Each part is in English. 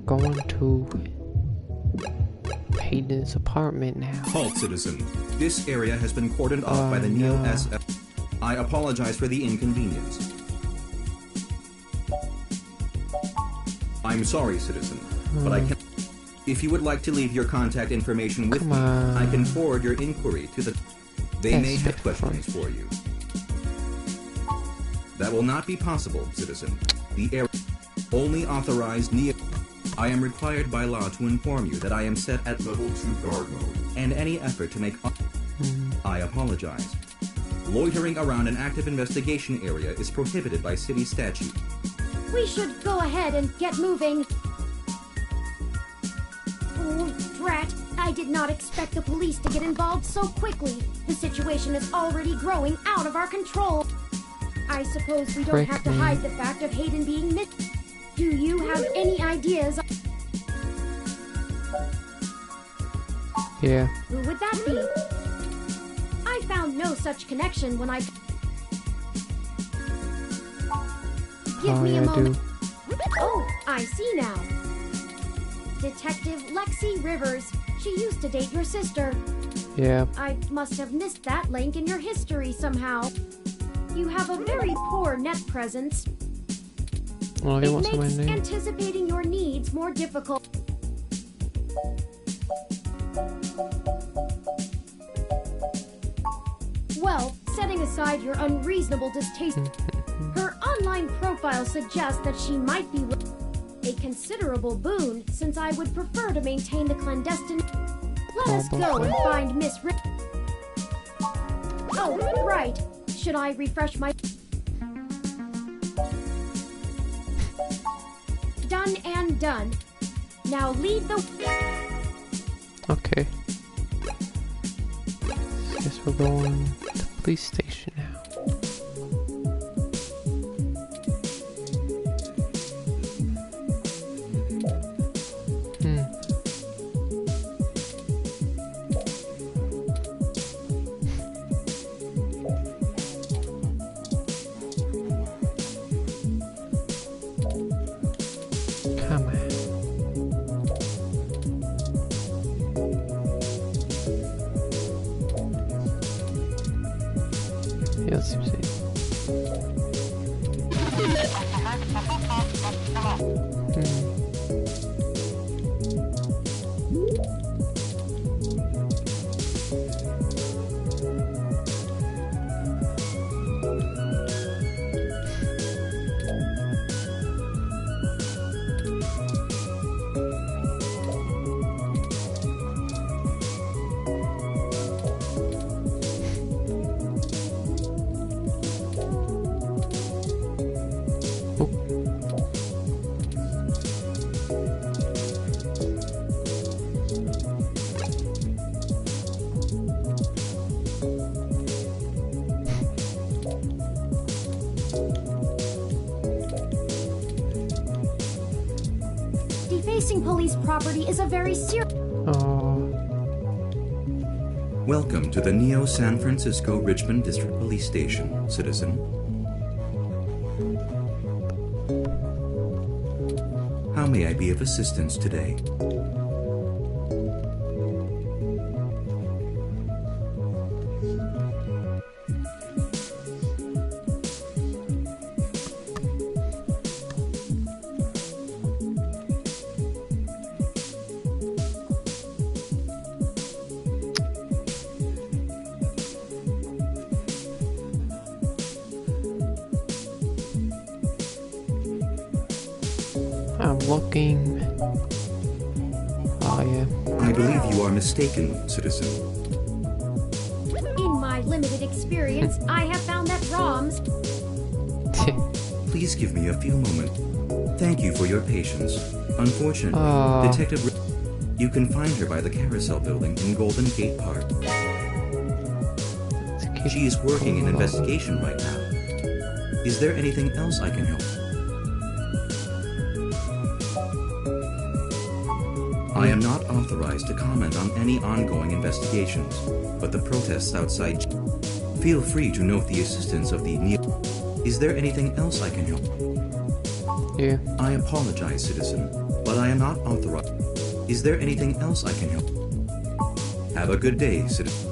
going to Hayden's apartment now. Halt, citizen. This area has been cordoned off by the Neo SF. I apologize for the inconvenience. I'm sorry, citizen, but I can. If you would like to leave your contact information with me, I can forward your inquiry to the. They may have questions for you. That will not be possible, citizen. The area only authorized Neo. I am required by law to inform you that I am set at level 2 guard mode, and any effort to make. I apologize. Loitering around an active investigation area is prohibited by city statute. We should go ahead and get moving. Oh, drat. I did not expect the police to get involved so quickly. The situation is already growing out of our control. I suppose we don't have to hide the fact of Hayden being missing. Do you have any ideas? Yeah. Who would that be? I found no such connection when I... Give me a moment. Oh, I see now. Detective Lexi Rivers. She used to date your sister. Yeah. I must have missed that link in your history somehow. You have a very poor net presence. Oh, It makes anticipating your needs more difficult. Well, setting aside your unreasonable distaste, her online profile suggests that she might be a considerable boon, since I would prefer to maintain the clandestine. Let us go and find Miss Oh, right. Should I refresh my... Done and done. Now lead the... Okay. Guess we're going to the police station now. Come on. Yeah, let's see. Defacing police property is a very serious... Welcome to the Neo San Francisco Richmond District Police Station, citizen. How may I be of assistance today? I'm looking. Oh, yeah. I believe you are mistaken, citizen. In my limited experience, I have found that ROMs... Please give me a few moments. Thank you for your patience. Unfortunately, Detective... You can find her by the Carousel Building in Golden Gate Park. She is working an investigation right now. Is there anything else I can help? I am not authorized to comment on any ongoing investigations, but the protests outside... Feel free to note the assistance of the Neo... Is there anything else I can help? Yeah. I apologize, citizen. but I am not authorized. Is there anything else I can help? Have a good day, citizen.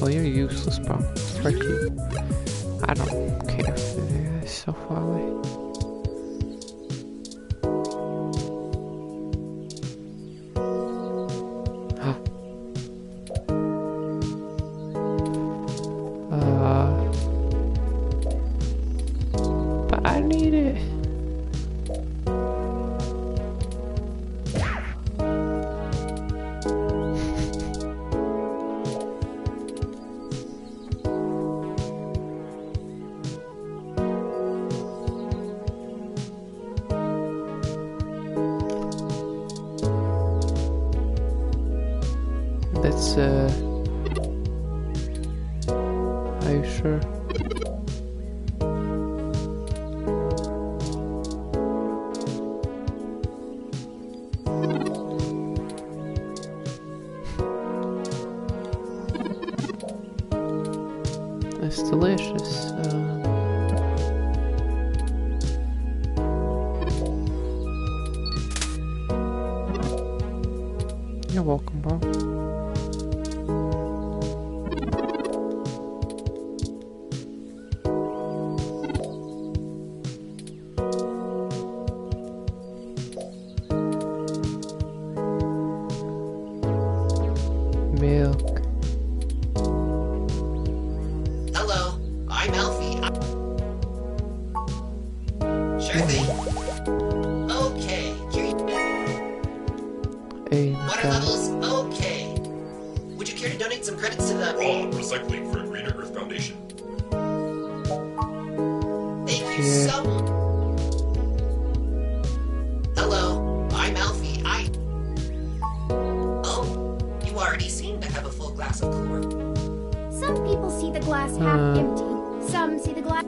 Well, you're useless, bro. Frick you. I don't care if it is so far away. But I need it. That's are you sure? It's delicious. You're welcome, bro. Milk. Hello, I'm Alfie. Sure thing. Okay, here you Hey, Water God. levels, okay. Would you care to donate some credits to the... Recycling for a Greener Earth Foundation. Thank you Yeah. so much. Hello, I'm Alfie. Oh, you already seem to have a full glass of cooler. Some people see the glass half empty. Some see the glass.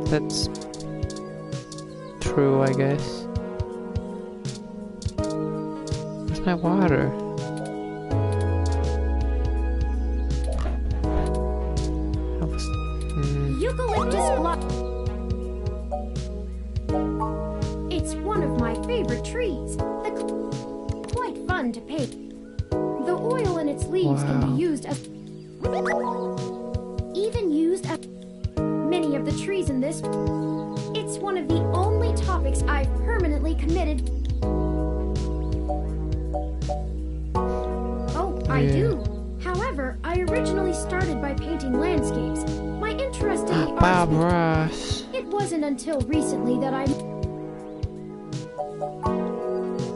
That's true, I guess. Where's my water? I was, Eucalyptus block. It's one of my favorite trees. Quite fun to paint. The oil in its leaves can Wow. be used as... Even used as... Many of the trees in this... It's one of the only topics I've permanently committed... Oh, I Yeah. do. However, I originally started by painting landscapes. My interest in the arts... Bob Ross. It wasn't until recently that I...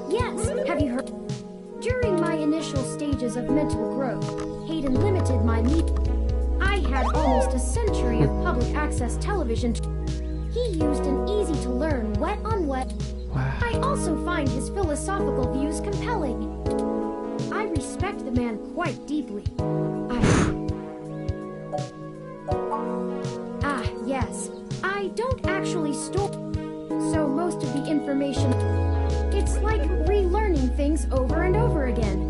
Yes, have you heard? During my initial stages of mental growth, Hayden limited my I had almost a century of public access television. He used an easy-to-learn wet-on-wet. Wow. I also find his philosophical views compelling. I respect the man quite deeply. Yes. I don't actually store, so most of the information... It's like relearning things over and over again.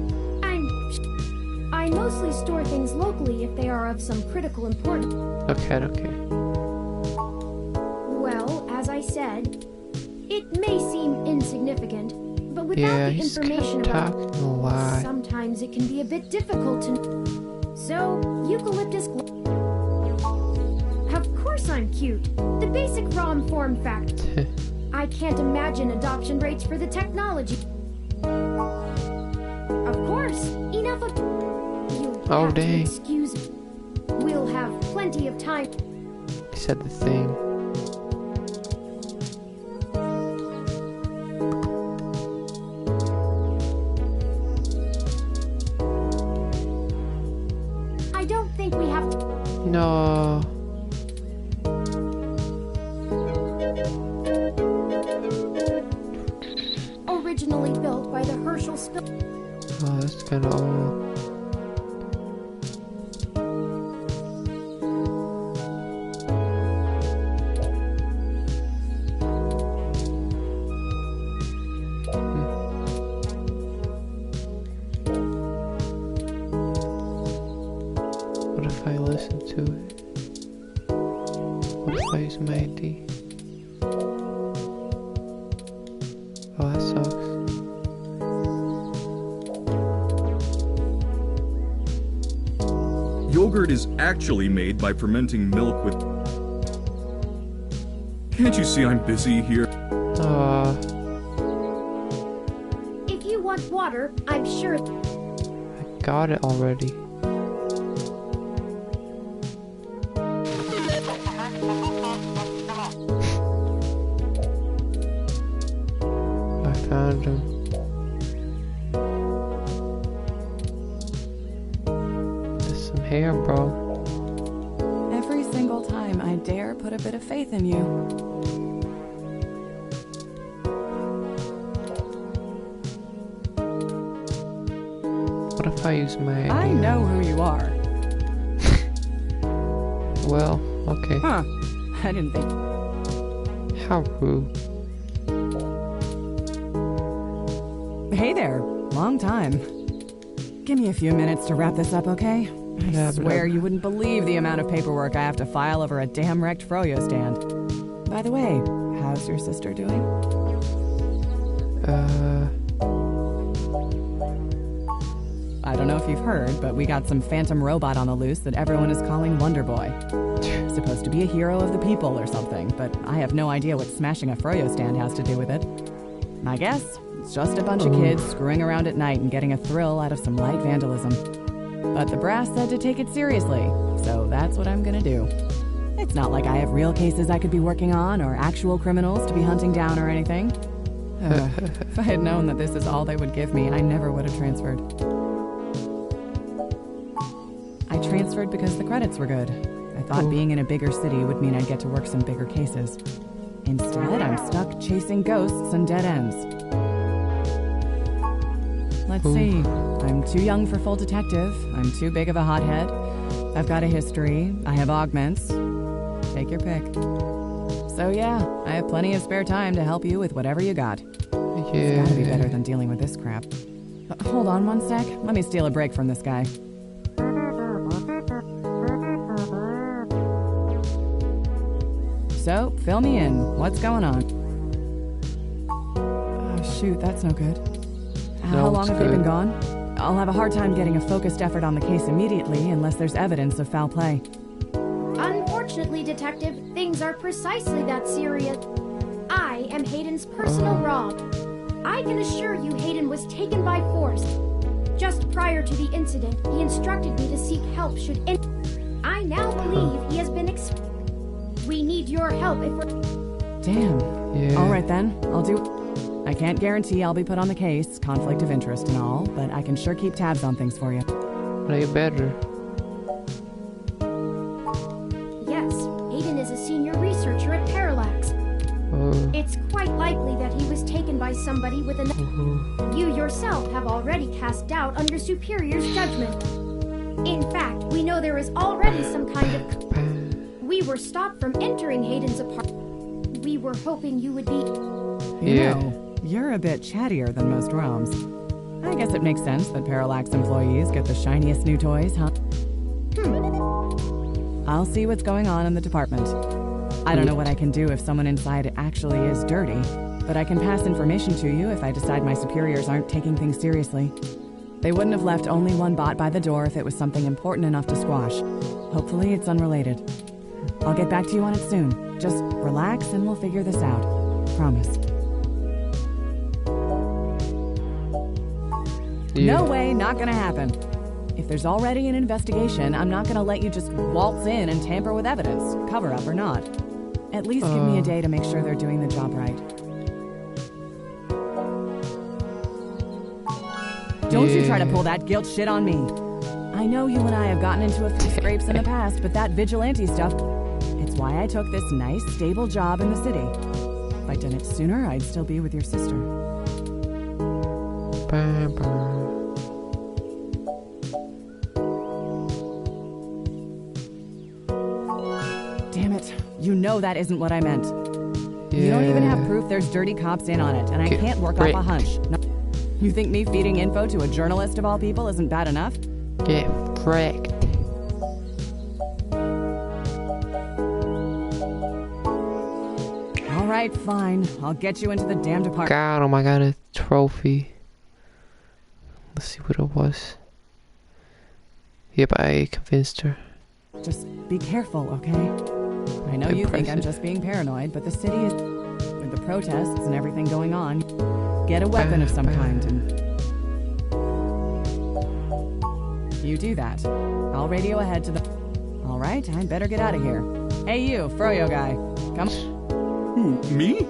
I mostly store things locally if they are of some critical importance. Okay. Well, as I said, it may seem insignificant, but without Yeah, the he's information kinda about... talking a lot. Sometimes it can be a bit difficult to... So, eucalyptus... Of course I'm cute. The basic ROM form fact. I can't imagine adoption rates for the technology. Of course, enough of... You'll Oh, have to dang. excuse me. We'll have plenty of time. I said the thing. I don't think we have to... No. Originally built by the Herschel Spill... Oh, that's kind of old. What if I listen to it? What if I use my ID? Yogurt is actually made by fermenting milk with... Can't you see I'm busy here? If you want water, I'm sure... I got it already. I found him. There's some hair, bro. Every single time I dare put a bit of faith in you. What if I use my... I know who you are. Well, okay. Huh. I didn't think... How rude. Hey there. Long time. Give me a few minutes to wrap this up, okay? I swear you wouldn't believe the amount of paperwork I have to file over a damn wrecked froyo stand. By the way, how's your sister doing? I don't know if you've heard, but we got some phantom robot on the loose that everyone is calling Wonder Boy. Supposed to be a hero of the people or something, but I have no idea what smashing a froyo stand has to do with it. My guess? It's just a bunch of kids screwing around at night and getting a thrill out of some light vandalism. But the brass said to take it seriously, so that's what I'm gonna do. It's not like I have real cases I could be working on or actual criminals to be hunting down or anything. If I had known that this is all they would give me, I never would have transferred. I transferred because the credits were good. I thought being in a bigger city would mean I'd get to work some bigger cases. Instead, I'm stuck chasing ghosts and dead ends. Let's see. I'm too young for full detective. I'm too big of a hothead. I've got a history. I have augments. Take your pick. So yeah, I have plenty of spare time to help you with whatever you got. It's gotta be better than dealing with this crap. Hold on one sec. Let me steal a break from this guy. So, fill me in. What's going on? Oh, shoot, that's no good. How long have they been gone? I'll have a hard time getting a focused effort on the case immediately unless there's evidence of foul play. Unfortunately, Detective, things are precisely that serious. I am Hayden's personal Rob. I can assure you Hayden was taken by force. Just prior to the incident, he instructed me to seek help should I now believe he has been We need your help if we're... Damn. Yeah. All right then, I'll do... I can't guarantee I'll be put on the case, conflict of interest and all, but I can sure keep tabs on things for you. No, you better. Yes, Hayden is a senior researcher at Parallax. It's quite likely that he was taken by somebody with an... You yourself have already cast doubt on your superior's judgment. In fact, we know there is already some kind of... We were stopped from entering Hayden's apartment. We were hoping you would be... You know, you're a bit chattier than most ROMs. I guess it makes sense that Parallax employees get the shiniest new toys, huh? I'll see what's going on in the department. I don't know what I can do if someone inside actually is dirty, but I can pass information to you if I decide my superiors aren't taking things seriously. They wouldn't have left only one bot by the door if it was something important enough to squash. Hopefully it's unrelated. I'll get back to you on it soon. Just relax and we'll figure this out. Promise. Yeah. No way, not gonna happen. If there's already an investigation, I'm not gonna let you just waltz in and tamper with evidence, cover up or not. At least give me a day to make sure they're doing the job right. Don't you try to pull that guilt shit on me. I know you and I have gotten into a few scrapes in the past, but that vigilante stuff, it's why I took this nice, stable job in the city. If I'd done it sooner, I'd still be with your sister. Damn it. You know that isn't what I meant. You don't even have proof there's dirty cops in on it, and I can't work off a hunch. No. You think me feeding info to a journalist of all people isn't bad enough? Get wrecked. All right, fine. I'll get you into the damn department. God, oh my god, a trophy. Let's see what it was. Yep, I convinced her. Just be careful, okay? I know you think I'm Impressive. just being paranoid, but the city is... with the protests and everything going on, get a weapon of some kind and... You do that. I'll radio ahead to the... Alright, I'd better get out of here. Hey you, Froyo guy. Come... Who, me?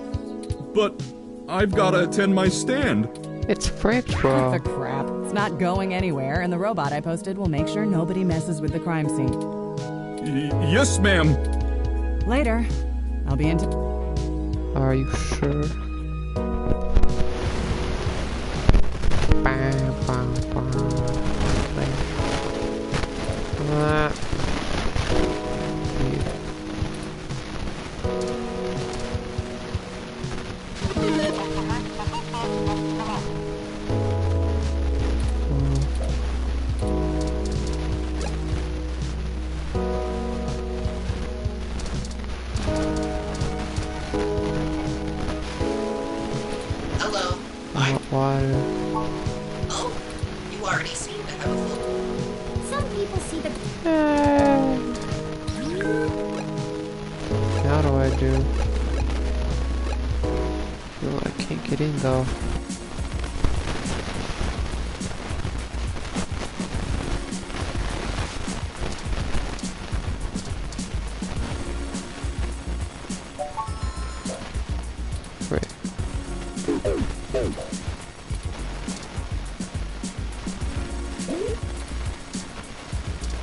But I've gotta attend my stand. It's French, The bro. crap. It's not going anywhere, and the robot I posted will make sure nobody messes with the crime scene. Yes, ma'am. Later. I'll be in... Are you sure? Bam, bam, bam. Yeah. Hello. Water. Oh, you already seem to have a full... Some people see the How do I do? Oh, I can't get in though. Right.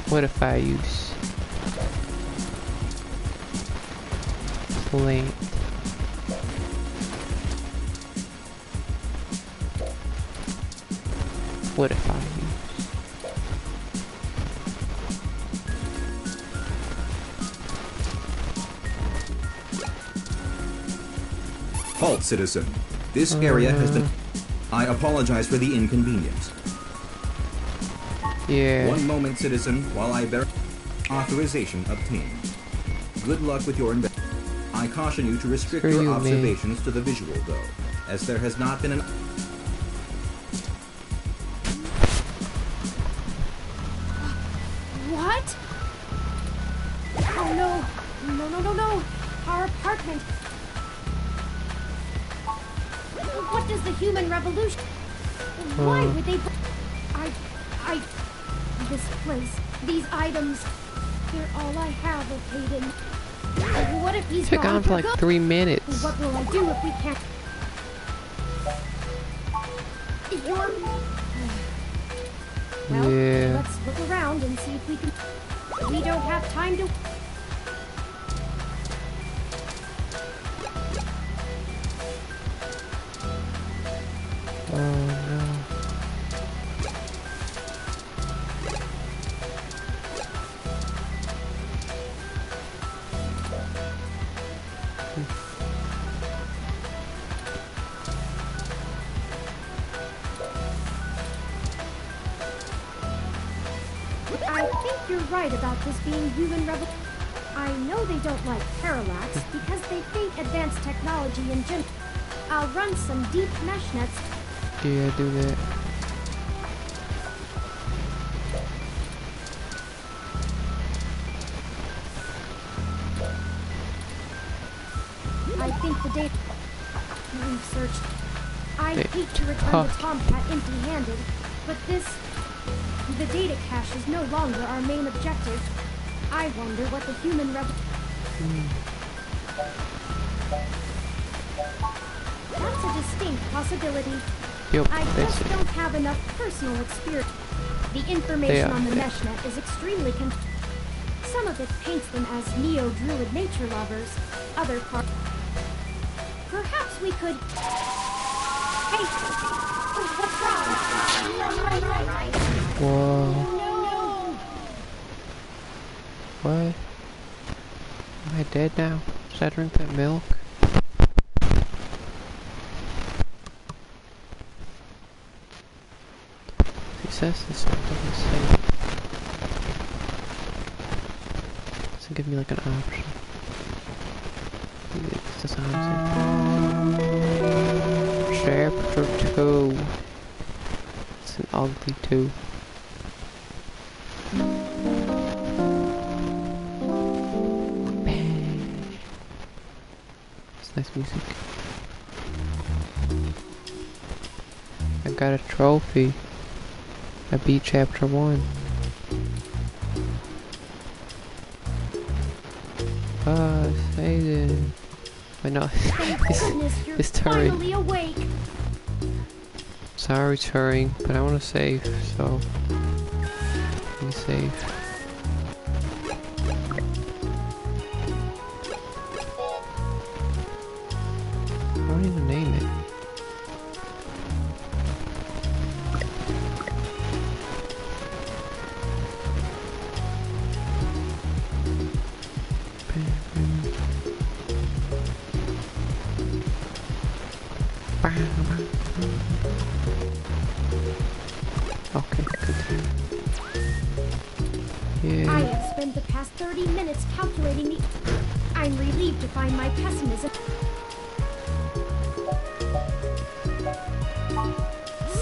What if I use plant? What if I use Halt, citizen. This area has been... I apologize for the inconvenience. yeah? One moment, citizen, while I verify authorization obtained. Good luck with your investment. I caution you to restrict Screw your you, man. observations to the visual, though, as there has not been an... What? Oh no! No, no, no, no! Our apartment! What does the human revolution... Why would they... This place, these items, they're all I have of Hayden. What if he's Took gone on for like good? 3 minutes. What will I do if we can't... You're... Well, Yeah. let's look around and see if we can... We don't have time to... Oh no. I think you're right about this being human revolution. I know they don't like parallax because they think advanced technology in gen... I'll run some deep mesh nets. Yeah, do that. I think the data we've searched. I Hey, hate to return the talk. Tomcat empty-handed, but the data cache is no longer our main objective. I wonder what the human That's a distinct possibility. Yup, I that's just it. don't have enough personal experience. The information are, on the yeah. meshnet is extremely Some of it paints them as neo-druid nature lovers. Other part... Perhaps we could... Hey! What's wrong? Whoa. No! What? Am I dead now? Should I drink that milk? He says this one doesn't say. Doesn't give me like an option. This doesn't have to say. Chapter 2. It's an ugly 2. music. I got a trophy. I beat chapter 1. Hayden. Wait, no. Goodness, you're it's Turing. finally awake. Sorry, Turing, but I want to save, so. Let me save. I don't even name it. Okay, good. Yeah. I have spent the past 30 minutes calculating the... I'm relieved to find my pessimism.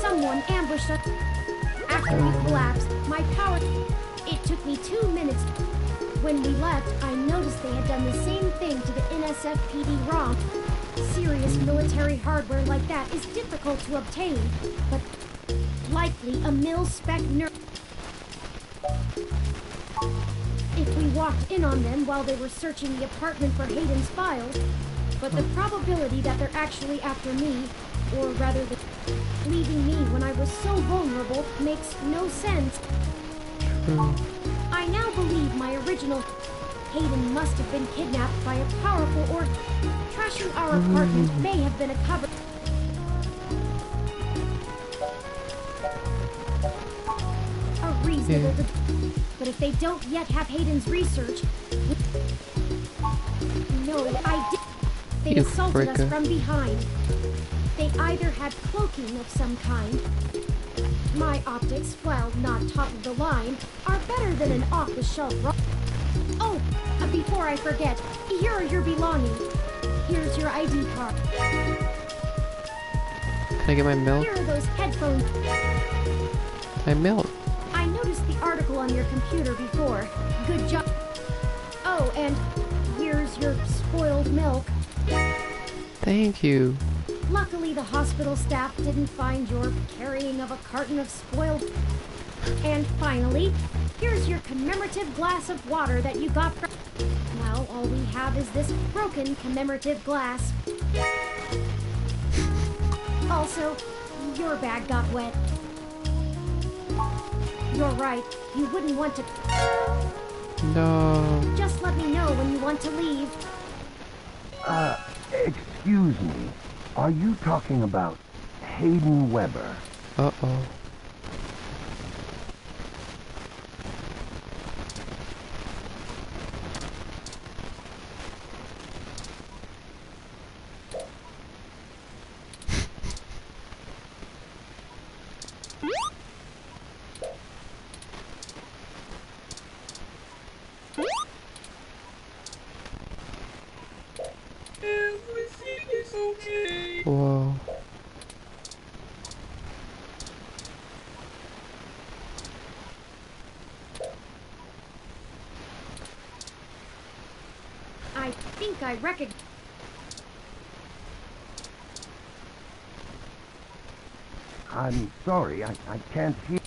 Someone ambushed us. After we collapsed, my power... It took me 2 minutes. When we left, I noticed they had done the same thing to the NSFPD ROM. Serious military hardware like that is difficult to obtain, but likely a mil-spec nerd. If we walked in on them while they were searching the apartment for Hayden's files, but the probability that they're actually after me, or rather leaving me when I was so vulnerable, makes no sense. I now believe my original Hayden must have been kidnapped by a powerful or trashing our apartment may have been a cover. A reasonable but if they don't yet have Hayden's research... No, I did. They assaulted us from behind. They either had cloaking of some kind. My optics, while not top of the line, are better than an off-the-shelf rock. Oh, before I forget, here are your belongings. Here's your ID card. Can I get my milk? Here are those headphones. My milk. I noticed the article on your computer before. Good job. Oh, and here's your spoiled milk. Thank you. Luckily, the hospital staff didn't find your carrying of a carton of spoiled... And finally, here's your commemorative glass of water that you got from... Well, all we have is this broken commemorative glass. Also, your bag got wet. You're right, you wouldn't want to... No. Just let me know when you want to leave. Excuse me. Are you talking about Hayden Weber? Uh-oh. Whoa. I think I recognize... I'm sorry, I can't hear.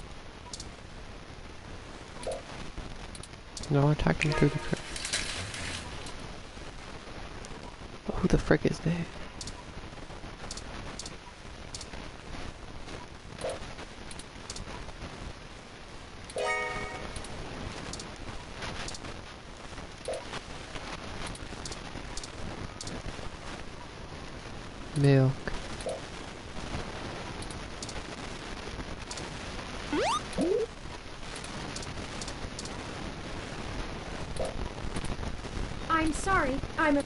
No, I'm talking through the crowd. Who the frick is that? Milk. I'm sorry, I'm a...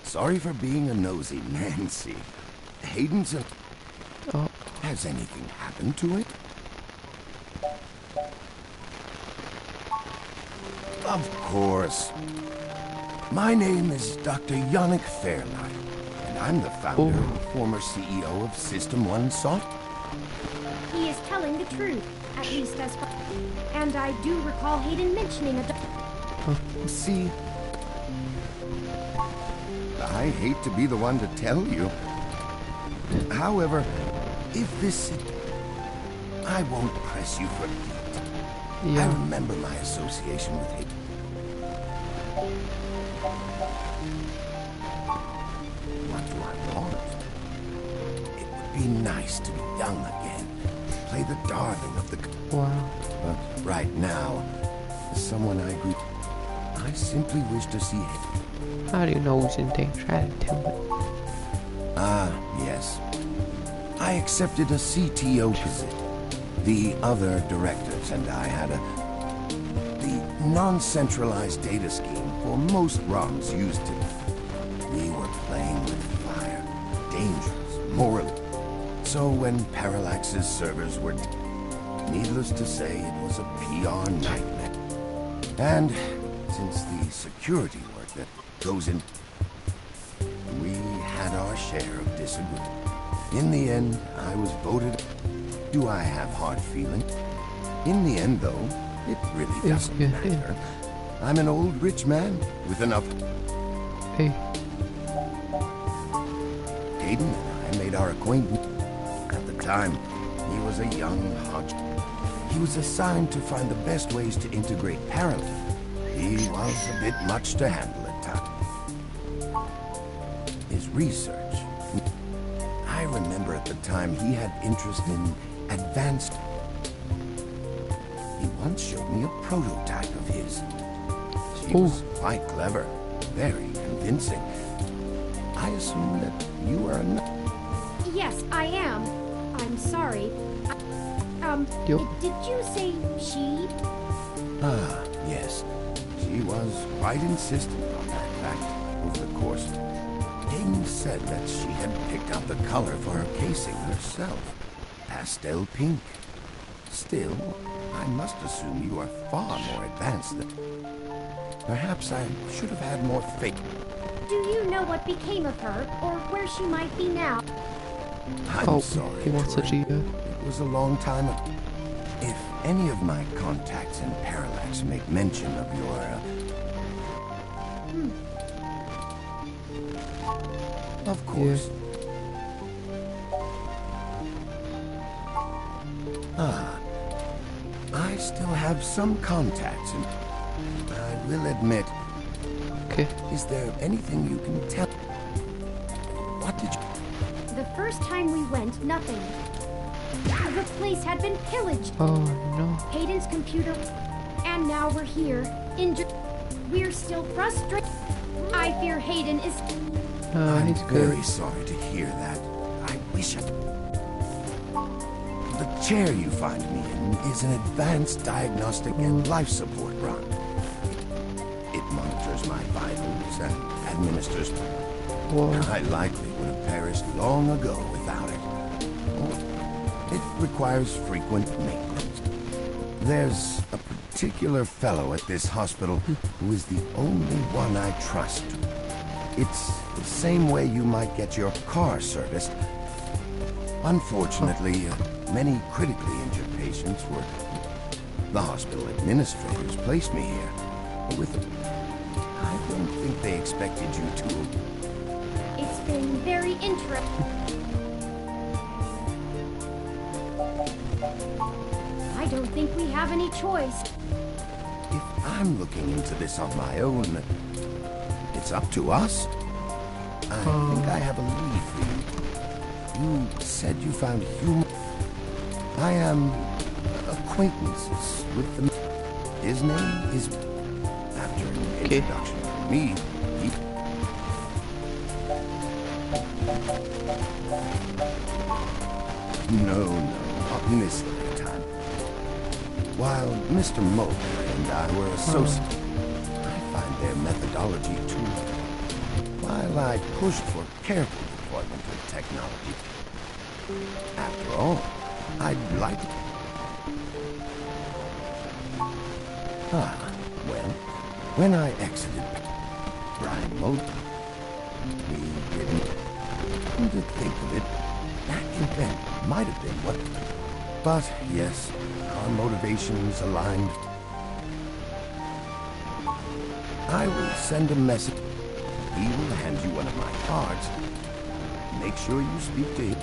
Sorry for being a nosy, Nancy. Hayden's a... Oh. Has anything happened to it? Of course. My name is Dr. Yannick Fairlight, and I'm the founder and former CEO of System 1 Soft. He is telling the truth. At least as far... And I do recall Hayden mentioning a... See, I hate to be the one to tell you. However, if this... I won't press you for detail. I Yeah. remember my association with Hayden. What do I want? It would be nice to be young again. Play the darling of the... Wow. But right now, as someone I grew... I simply wish to see it. How do you know who's in danger? I didn't tell it. Ah, yes. I accepted a CTO position. The other directors and I had the non-centralized data scheme for most ROMs used to. We were playing with fire. Dangerous, morally. So when Parallax's servers were... Needless to say, it was a PR nightmare. And since the security work that goes in... We had our share of disagreement. In the end, I was voted... Do I have hard feelings? In the end, though, it really doesn't matter. I'm an old rich man with enough... Hey. Hayden and I made our acquaintance. At the time, he was a young hodge. He was assigned to find the best ways to integrate Parallax. He was a bit much to handle at times. His research. I remember at the time he had interest in advanced... He once showed me a prototype of his. She was quite clever, very convincing. I assume that you are not... Yes, I am. I'm sorry. Did you say she? Ah, yes. She was quite insistent on that fact over the course. Hayden said that she had picked out the color for her casing herself. Pastel pink. Still, I must assume you are far more advanced than... Perhaps I should have had more faith. Do you know what became of her, or where she might be now? I'm sorry, he wants a Troy. Gia. It was a long time ago. If any of my contacts in Parallax make mention of your... Of course. Ah, I still have some contacts in... I will admit. Okay. Is there anything you can tell? What did you... The first time we went, nothing. The place had been pillaged. Oh no. Hayden's computer... And now we're here, injured. We're still frustrated. I fear Hayden is... I'm he's very good. sorry to hear that. I wish I... The chair you find me in is an advanced diagnostic and life support run. It monitors my vitals and administers... Whoa. I likely would have perished long ago without it. It requires frequent maintenance. There's a particular fellow at this hospital who is the only one I trust. It's the same way you might get your car serviced. Unfortunately, many critically injured patients were... The hospital administrators placed me here. With... I don't think they expected you to... It's been very interesting. I don't think we have any choice. If I'm looking into this on my own, it's up to us. I think I have a lead for you. You said you found humor. I am acquaintances with the... His name is... After an introduction from me, he... No, not in this lifetime. While Mr. Mulder and I were associates, I find their methodology too... While I pushed for careful deployment of technology, after all, I'd like... Ah, well, when I exited Brian Mulder, we didn't... Come to think of it, that event might have been what... But yes, our motivations aligned. I will send a message. He will hand you one of my cards. Make sure you speak to him.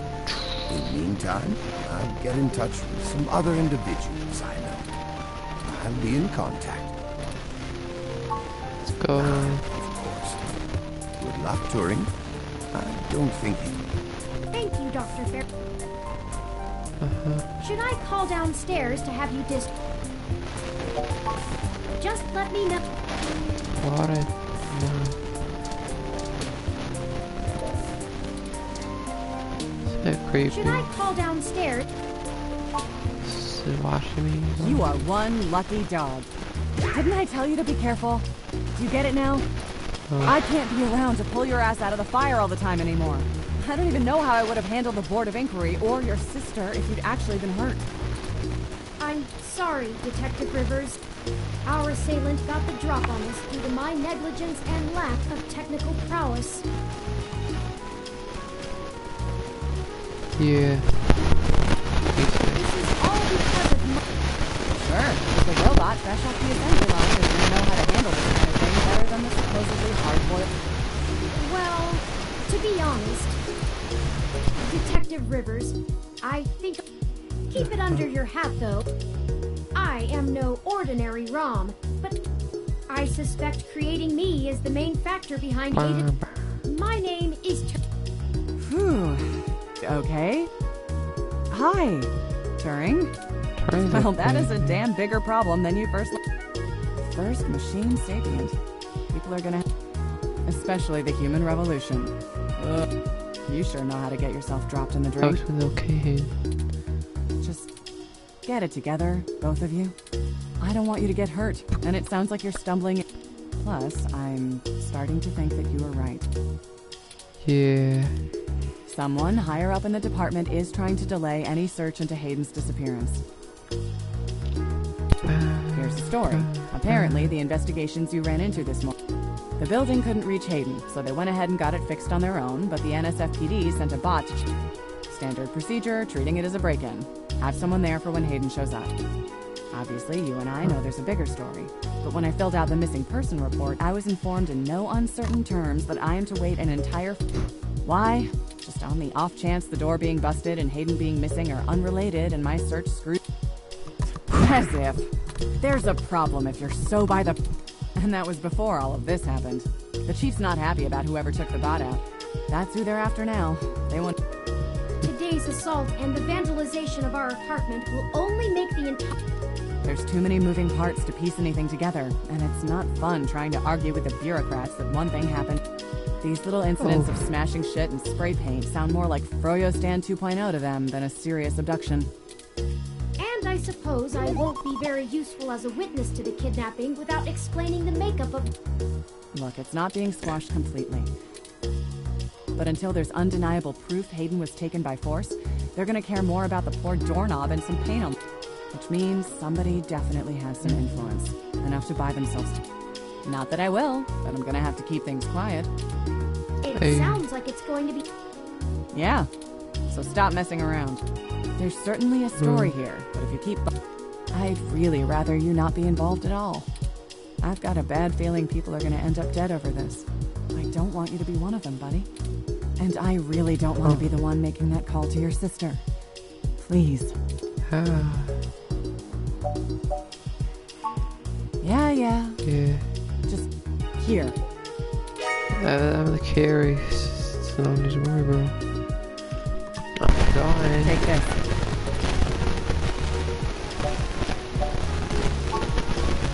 In the meantime, I'll get in touch with some other individuals I know. I'll be in contact. Let's go. Of course. Good luck touring. I don't think it... Thank you, Dr. Fair. Should I call downstairs to have you Just let me know. Water. No. Is that creepy? Should I call downstairs? Is it watching me? You are one lucky dog. Didn't I tell you to be careful? Do you get it now? I can't be around to pull your ass out of the fire all the time anymore. I don't even know how I would have handled the Board of Inquiry or your sister if you'd actually been hurt. I'm sorry, Detective Rivers. Our assailant got the drop on us due to my negligence and lack of technical prowess. Yeah. This is all because of my... Sure, if the robot fresh off the assembly line is going to know how to handle this kind of thing better than the supposedly hard-boiled... Well, to be honest, Detective Rivers, I think... Keep it under your hat, though. I am no ordinary ROM, but I suspect creating me is the main factor behind Hayden. My name is... Whew. Okay. Hi, Turing. Well, that is a damn bigger problem than you first machine sapient. People are gonna... Especially the human revolution. Ugh. You sure know how to get yourself dropped in the drain. That was okay. Just get it together, both of you. I don't want you to get hurt, and it sounds like you're stumbling. Plus, I'm starting to think that you were right. Yeah. Someone higher up in the department is trying to delay any search into Hayden's disappearance. Here's the story. Apparently, the investigations you ran into this morning. The building couldn't reach Hayden, so they went ahead and got it fixed on their own, but the NSFPD sent a bot to... Standard procedure, treating it as a break-in. Have someone there for when Hayden shows up. Obviously, you and I know there's a bigger story. But when I filled out the missing person report, I was informed in no uncertain terms that I am to wait an entire... Why? Just on the off chance the door being busted and Hayden being missing are unrelated and my search screwed. As if. There's a problem if you're so by the... And that was before all of this happened. The chief's not happy about whoever took the bot out. That's who they're after now. They want... Today's assault and the vandalization of our apartment will only make the entire... There's too many moving parts to piece anything together, and it's not fun trying to argue with the bureaucrats that one thing happened. These little incidents of smashing shit and spray paint sound more like Froyo Stand 2.0 to them than a serious abduction. And I suppose I won't be very useful as a witness to the kidnapping without explaining the makeup of... Look, it's not being squashed completely. But until there's undeniable proof Hayden was taken by force, they're gonna care more about the poor doorknob and some paint on... Which means somebody definitely has some influence. Enough to buy themselves... Not that I will, but I'm gonna have to keep things quiet. It sounds like it's going to be... Yeah, so stop messing around. There's certainly a story here, but if you keep... I'd really rather you not be involved at all. I've got a bad feeling people are gonna end up dead over this. I don't want you to be one of them, buddy. And I really don't want to be the one making that call to your sister. Please. Yeah. Just here. I'm the carry. So don't need to worry, bro. I'm going. Take this.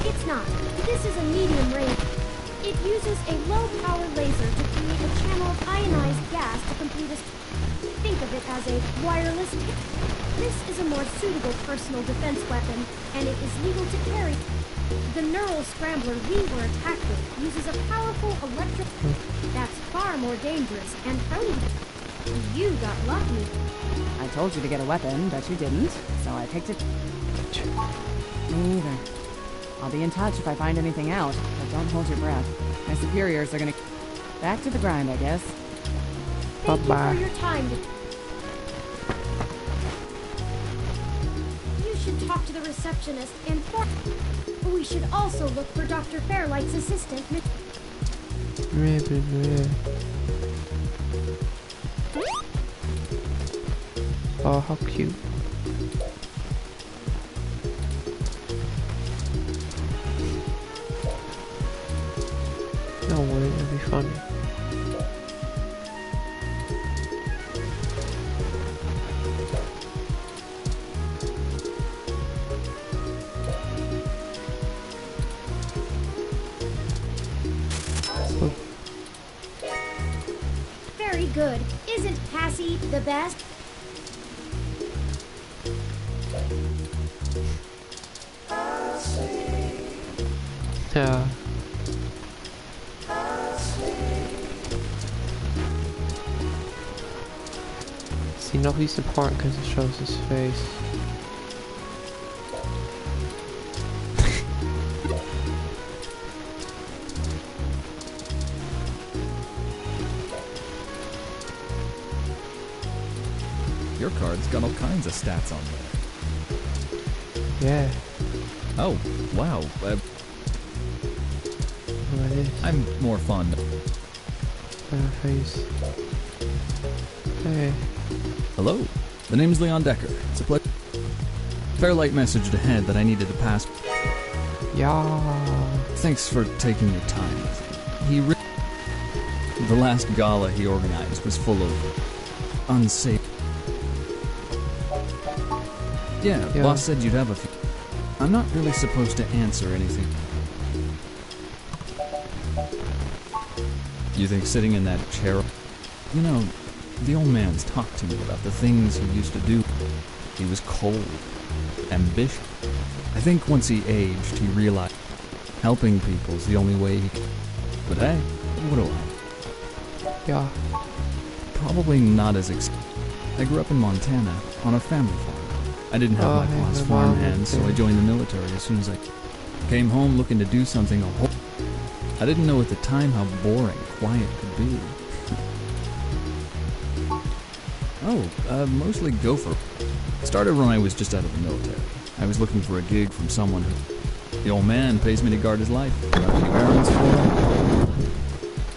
It's not. This is a medium range. It uses a low-power laser to create a channel of ionized gas to complete a... Think of it as a wireless... This is a more suitable personal defense weapon, and it is legal to carry. The neural scrambler we were attacked with uses a powerful electric... That's far more dangerous and prone. You got lucky. I told you to get a weapon, but you didn't, so I picked it. Me either. I'll be in touch if I find anything out, but don't hold your breath. My superiors are gonna... Back to the grind, I guess. Thank you for your time. You should talk to the receptionist and we should also look for Dr. Fairlight's assistant. Oh, how cute. No way, that'd be funny. Very good. Isn't Cassie the best? Yeah. See, no, he's important because it shows his face. Your card's got all kinds of stats on there. Yeah. Oh, wow. What is? I'm more fond of... Face. Hey. Hello, the name's Leon Decker. It's a pleasure. Fairlight messaged ahead that I needed to pass. Yeah. Thanks for taking your time with me. The last gala he organized was full of unsafe... Yeah, boss said you'd have a few... I'm not really supposed to answer anything. You think sitting in that chair... You know, the old man's talked to me about the things he used to do. He was cold, ambitious. I think once he aged, he realized helping people's the only way he can. But hey, what do I? Yeah. Probably not as I grew up in Montana, on a family farm. I didn't have my pa's farm hands, so I joined the military as soon as I came home looking to do something a whole... I didn't know at the time how boring quiet could be. Mostly gopher. Started when I was just out of the military. I was looking for a gig from someone who... The old man pays me to guard his life. Got a few errands for him.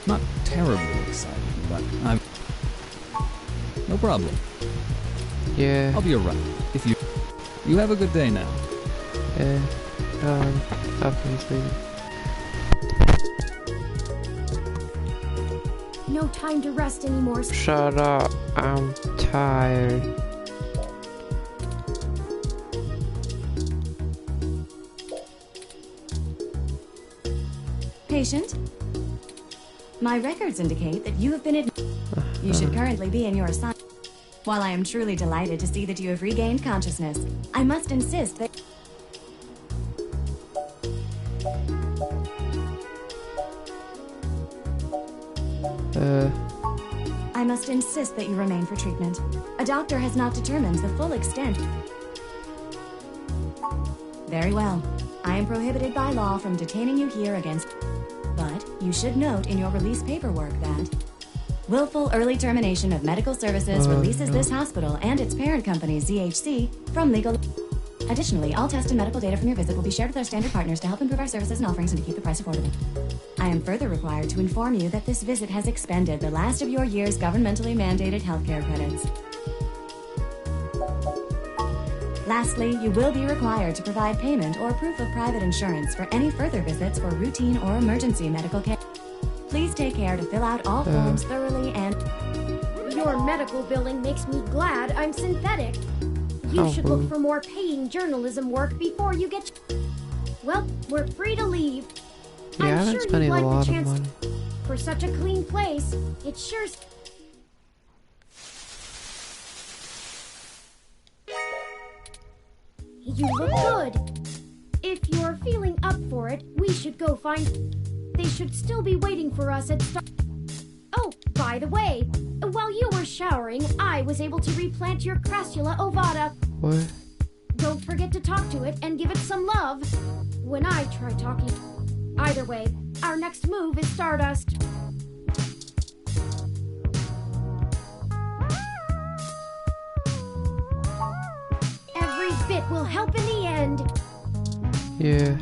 Not terribly exciting, but I'm... No problem. Yeah. I'll be around. If you... You have a good day now. Obviously. No time to rest anymore. Shut up. I'm tired. Patient? My records indicate that you have been You should currently be in your assignment. While I am truly delighted to see that you have regained consciousness, I must insist that... I must insist that you remain for treatment. A doctor has not determined the full extent. Very well. I am prohibited by law from detaining you here against... But you should note in your release paperwork that... Willful early termination of medical services releases this hospital and its parent company, ZHC, from legal... Additionally, all test and medical data from your visit will be shared with our standard partners to help improve our services and offerings and to keep the price affordable. I am further required to inform you that this visit has expended the last of your year's governmentally mandated healthcare credits. Lastly, you will be required to provide payment or proof of private insurance for any further visits for routine or emergency medical care. Please take care to fill out all forms thoroughly and... Your medical billing makes me glad I'm synthetic. You should look for more paying journalism work before you get... Well, we're free to leave. Yeah, I'm I'm sure spending you'd like a lot the of chance money. for such a clean place. It sure... You look good. If you're feeling up for it, we should go find... They should still be waiting for us at Oh, by the way, while you were showering, I was able to replant your Crassula ovata. What? Don't forget to talk to it and give it some love. When I try talking... Either way, our next move is Stardust. Every bit It will help in the end. Yeah.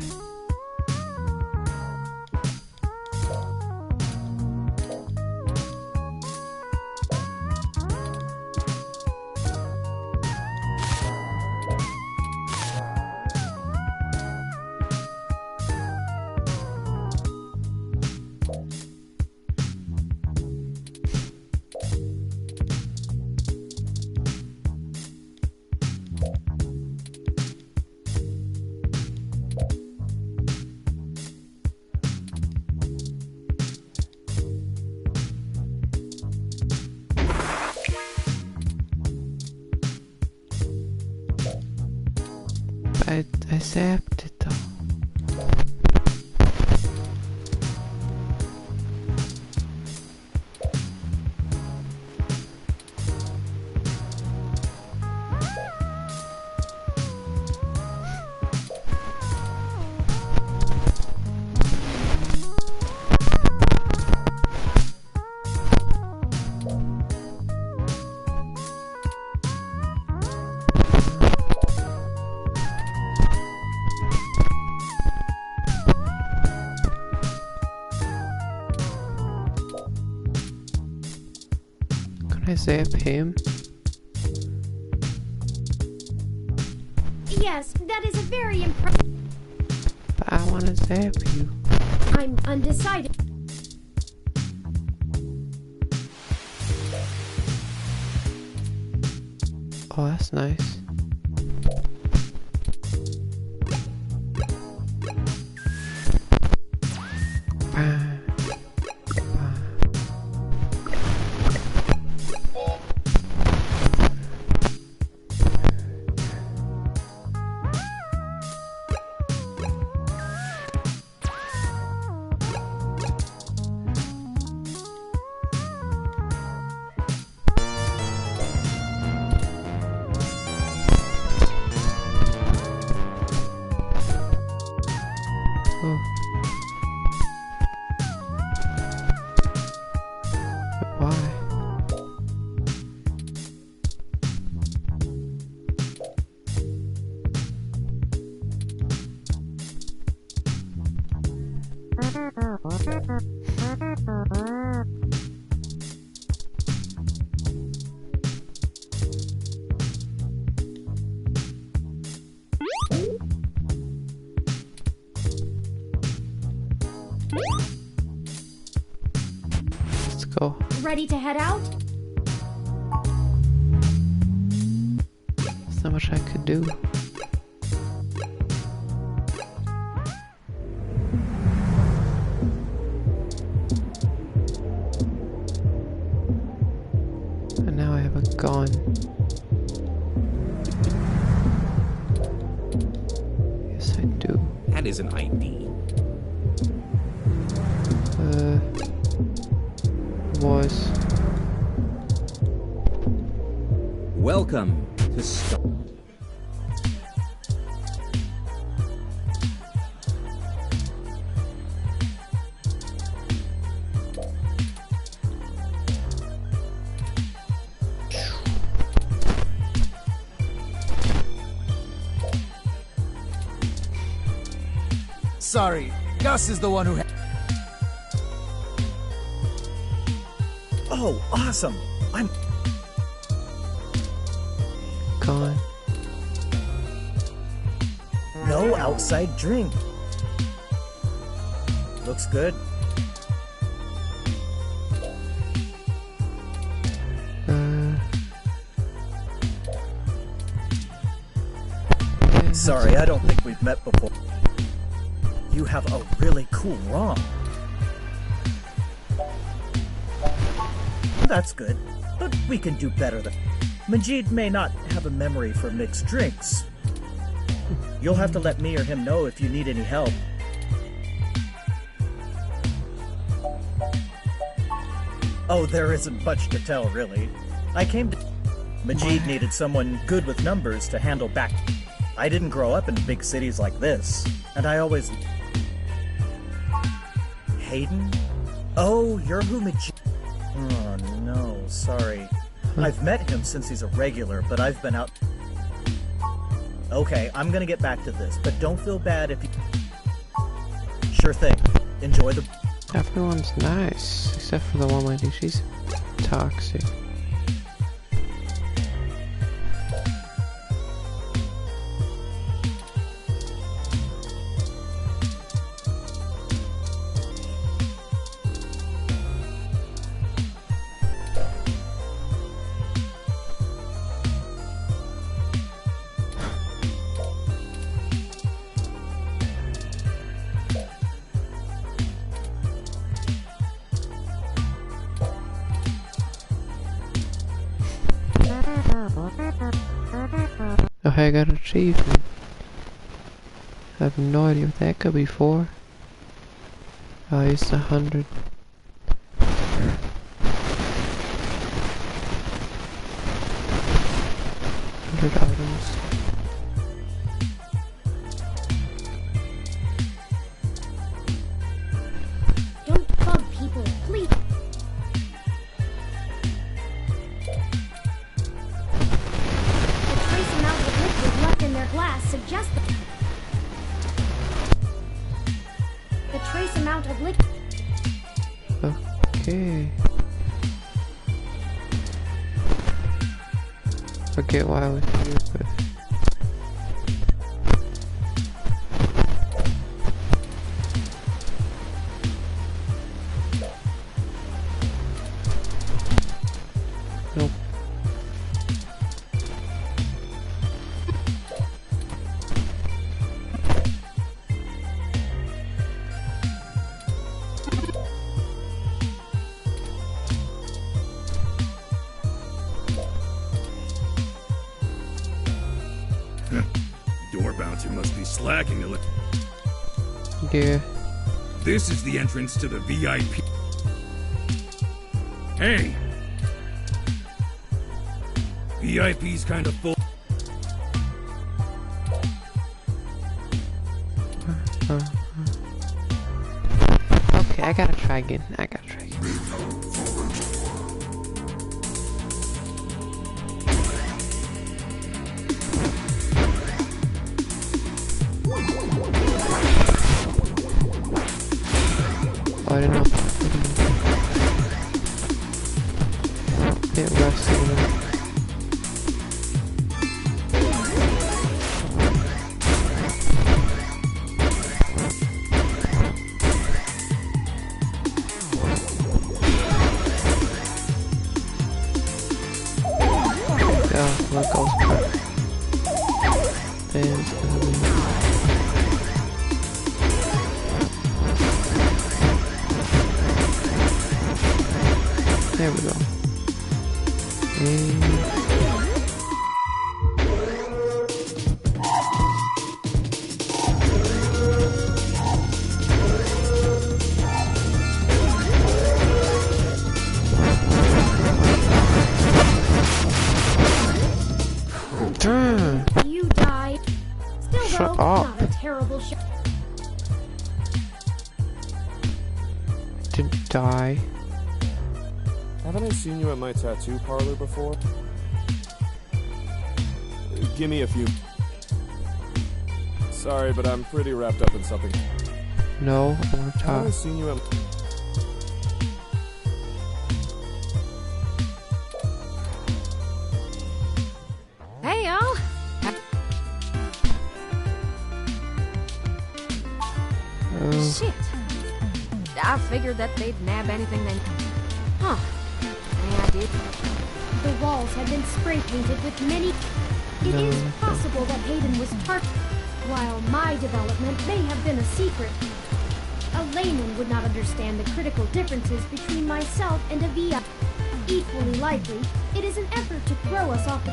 I zapped it though. Can I zap him? Yes, that is a very impressive. But I want to zap you. I'm undecided. Oh, that's nice. Let's go. Ready to head out? There's not much I could do. And now I have a gun. Yes, I do. That is an ID. Was. Welcome to Stop. Sorry, Gus is the one who. Oh, awesome! I'm Gone. no outside drink. Looks good. Sorry, I don't think we've met before. You have a really cool ROM. That's good, but we can do better than... Majid may not have a memory for mixed drinks. You'll have to let me or him know if you need any help. Oh, there isn't much to tell, really. I came to... Majid needed someone good with numbers to handle back... I didn't grow up in big cities like this, and I always... Hayden? Oh, you're who Majid... Oh, no, sorry. I've met him since he's a regular, but I've been out... Okay, I'm gonna get back to this, but don't feel bad if you... Sure thing. Enjoy the... Everyone's nice, except for the one lady. She's toxic. Oh, hey, I got an achievement. I have no idea what that could be for. Oh, it's 100. Items. Don't bug people, please. The trace amount of liquid left in their glass suggests the trace amount of liquid. Okay. Forget why I was here, but nope. Door bouncer must be slacking a little. Yeah. This is the entrance to the VIP. Hey! VIP's kind of full. Okay, I gotta try again. I don't know. Get rusty. Yeah, look, goes back. There's gonna be. There we go. You died. Still Shut though, up. not a terrible shot. Didn't die. Haven't I seen you at my tattoo parlor before? Give me a few. Sorry, but I'm pretty wrapped up in something. No, I want to Haven't I talk. seen you at... Hey, y'all. Shit. I figured that they'd nab anything they... Huh. Yeah, I did. The walls had been spray painted with many... It is possible that Hayden was targeted, while my development may have been a secret. A layman would not understand the critical differences between myself and a VI. Equally likely, it is an effort to throw us off the...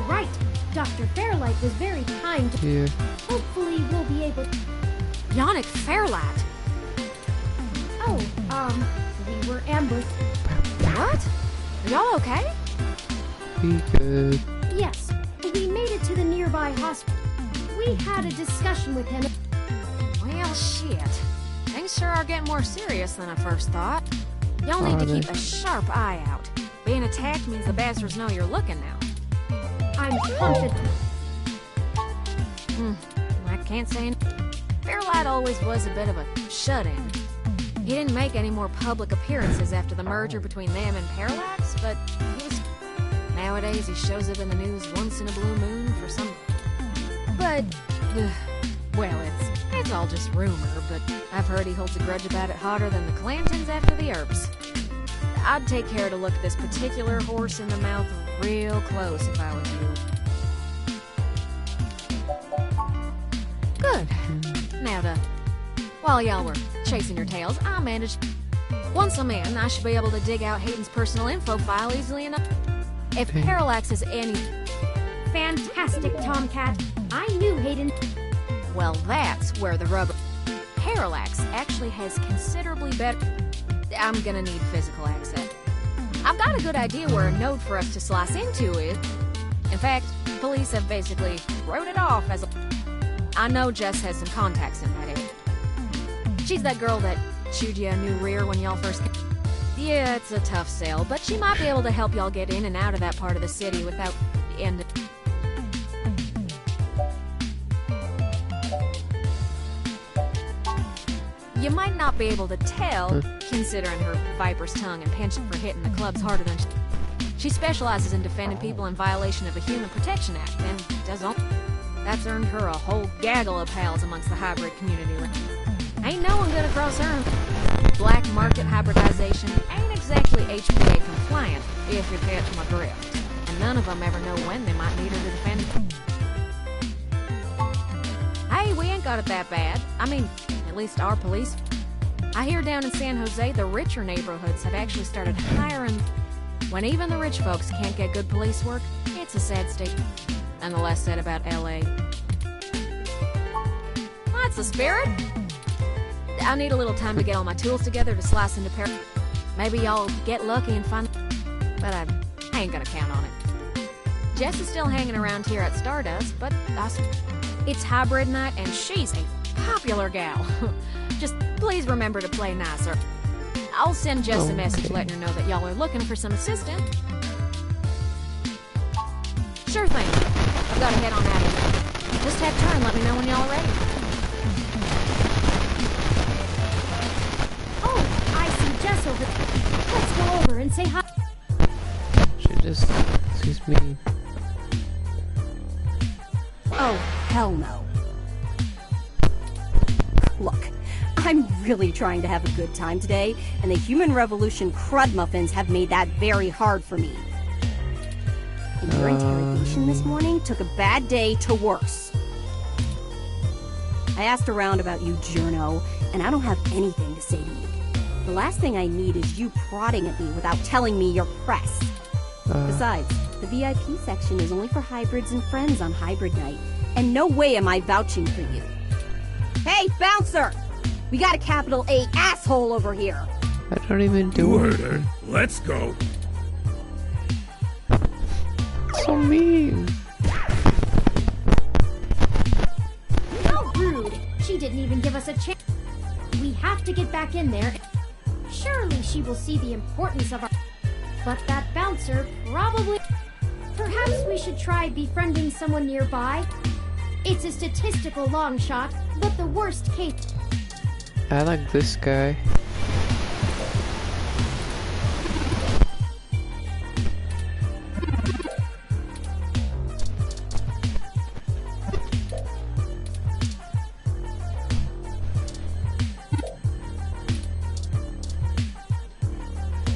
Right. Dr. Fairlight was very kind. Yeah. Hopefully we'll be able to... Yannick Fairlight. Oh, we were ambushed. What? Are y'all okay? Be good. Yes, we made it to the nearby hospital. We had a discussion with him. Well, shit. things sure are getting more serious than I first thought. Y'all need to keep a sharp eye out. Being attacked means the bastards know you're looking now. I'm confident. I can't say Fairlight always was a bit of a shut-in. He didn't make any more public appearances after the merger between them and Parallax, but nowadays he shows up in the news once in a blue moon for some... But, well, it's all just rumor, but I've heard he holds a grudge about it hotter than the Clantons after the Earps. I'd take care to look this particular horse in the mouth real close if I was you. Good. Now while y'all were chasing your tails, I managed... Once I'm in, I should be able to dig out Hayden's personal info file easily enough. If Parallax is any... Fantastic, Tomcat. I knew Hayden... Well, that's where the rubber... Parallax actually has considerably better... I'm gonna need physical access. I've got a good idea where a node for us to slice into is. In fact, police have basically wrote it off as a... I know Jess has some contacts in that area. She's that girl that chewed you a new rear when y'all first came. Yeah, it's a tough sell, but she might be able to help y'all get in and out of that part of the city without the end. You might not be able to tell, considering her viper's tongue and penchant for hitting the clubs harder than she specializes in defending people in violation of the Human Protection Act, and does all. That's earned her a whole gaggle of pals amongst the hybrid community. Ain't no one gonna cross her. Black market hybridization ain't exactly HPA compliant, if you catch my drift. And none of them ever know when they might need her to defend. Hey, we ain't got it that bad. I mean, at least our police. I hear down in San Jose, the richer neighborhoods have actually started hiring. When even the rich folks can't get good police work, it's a sad state. And the less said about LA. That's the spirit. I need a little time to get all my tools together to slice into Maybe y'all get lucky and find... But I ain't gonna count on it. Jess is still hanging around here at Stardust, but it's hybrid night and she's a popular gal. Just please remember to play nicer. I'll send Jess a message letting her know that y'all are looking for some assistance. Sure thing. I've got to head on out of here. Just have turn, let me know when y'all are ready. Oh, I see Jess over there. Let's go over and say hi. She just... Excuse me. Oh, hell no. Look, I'm really trying to have a good time today, and the Human Revolution crud muffins have made that very hard for me. And your interrogation this morning took a bad day to worse. I asked around about you, Journo, and I don't have anything to say to you. The last thing I need is you prodding at me without telling me you're pressed. Besides, the VIP section is only for hybrids and friends on hybrid night, and no way am I vouching for you. Hey, bouncer! We got a capital A asshole over here! I don't even do it. Let's go. So mean. How rude! She didn't even give us a chance. We have to get back in there. Surely she will see the importance of our... But that bouncer probably... Perhaps we should try befriending someone nearby. It's a statistical long shot, but the worst case... I like this guy.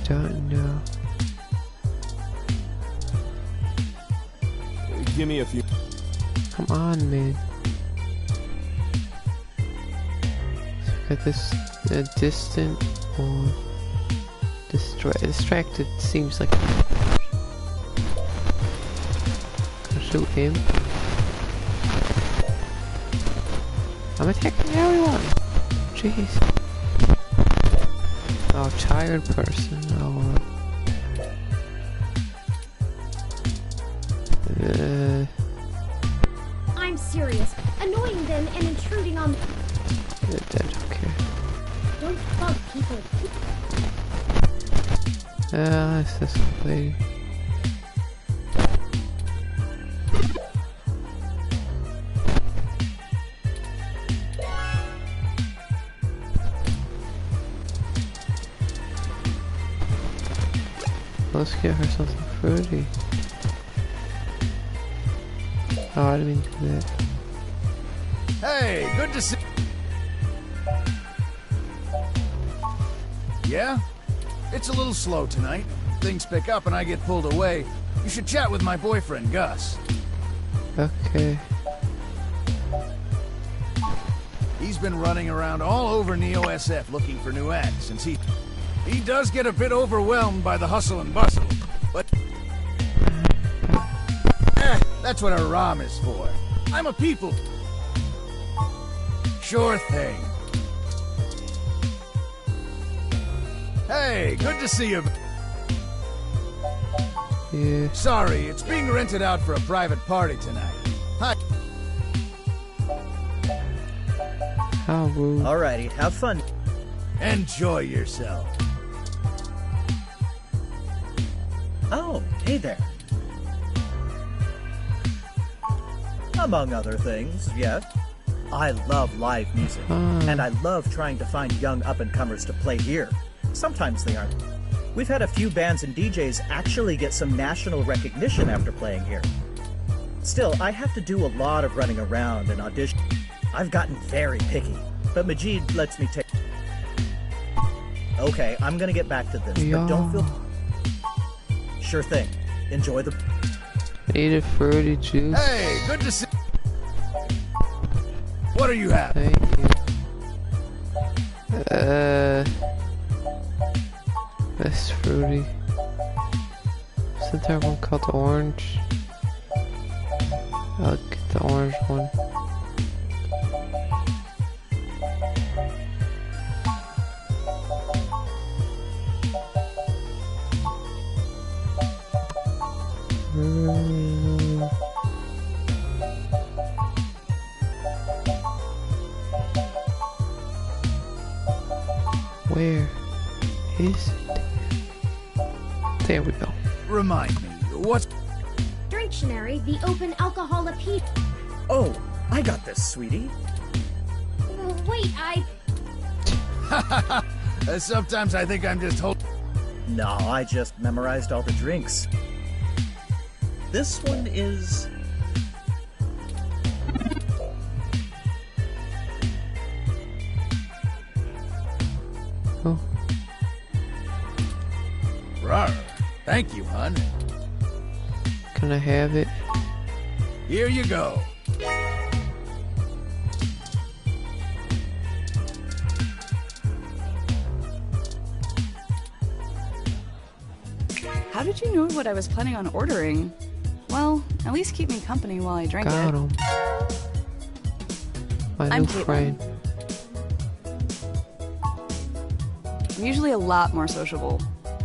Don't know. Give me a few. Come on, man. Got this distant or distracted seems like. I'll shoot him. I'm attacking everyone. Jeez. Oh, tired person. Oh. I'm serious. Annoying them and intruding on... They're dead, okay. people. That's this lady. Let's get her something fruity. Oh, I didn't mean to do that. Hey, good to see. Yeah? It's a little slow tonight. Things pick up and I get pulled away. You should chat with my boyfriend, Gus. Okay. He's been running around all over Neo SF looking for new acts since he does get a bit overwhelmed by the hustle and bustle, but that's what a ROM is for. I'm a people. Sure thing. Hey, good to see you. Yeah. Sorry, it's being rented out for a private party tonight. Hi. How rude. Alrighty, have fun. Enjoy yourself. Oh, hey there. Among other things, yes. I love live music, and I love trying to find young up-and-comers to play here. Sometimes they aren't. We've had a few bands and DJs actually get some national recognition after playing here. Still, I have to do a lot of running around and audition. I've gotten very picky, but Majid lets me take... Okay, I'm gonna get back to this, but don't feel... Sure thing. Enjoy the... Eat a fruity juice. Hey, good to see... What are you having? Thank you. That's fruity. Isn't there one called the orange? I'll get the orange one. Where is it? There we go. Remind me, what's... Dictionary, the open alcohol appeal. Oh, I got this, sweetie. Wait, Sometimes I think I'm just holding... No, I just memorized all the drinks. This one is... Oh. Rawr. Thank you, hon. Can I have it? Here you go. How did you know what I was planning on ordering? Well, at least keep me company while I drink Got it. him. My I'm new Caitlin. friend. I'm usually a lot more sociable.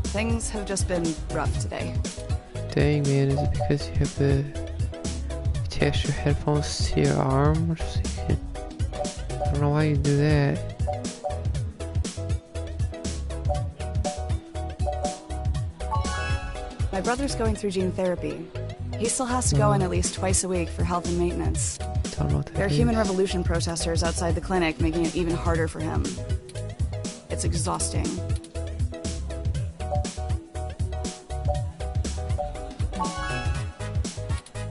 Things have just been rough today. Dang, man, is it because you have to attach your headphones to your arm or something? I don't know why you do that. My brother's going through gene therapy. He still has to go in at least twice a week for health and maintenance. Don't know what that There are is. human revolution protesters outside the clinic, making it even harder for him. It's exhausting.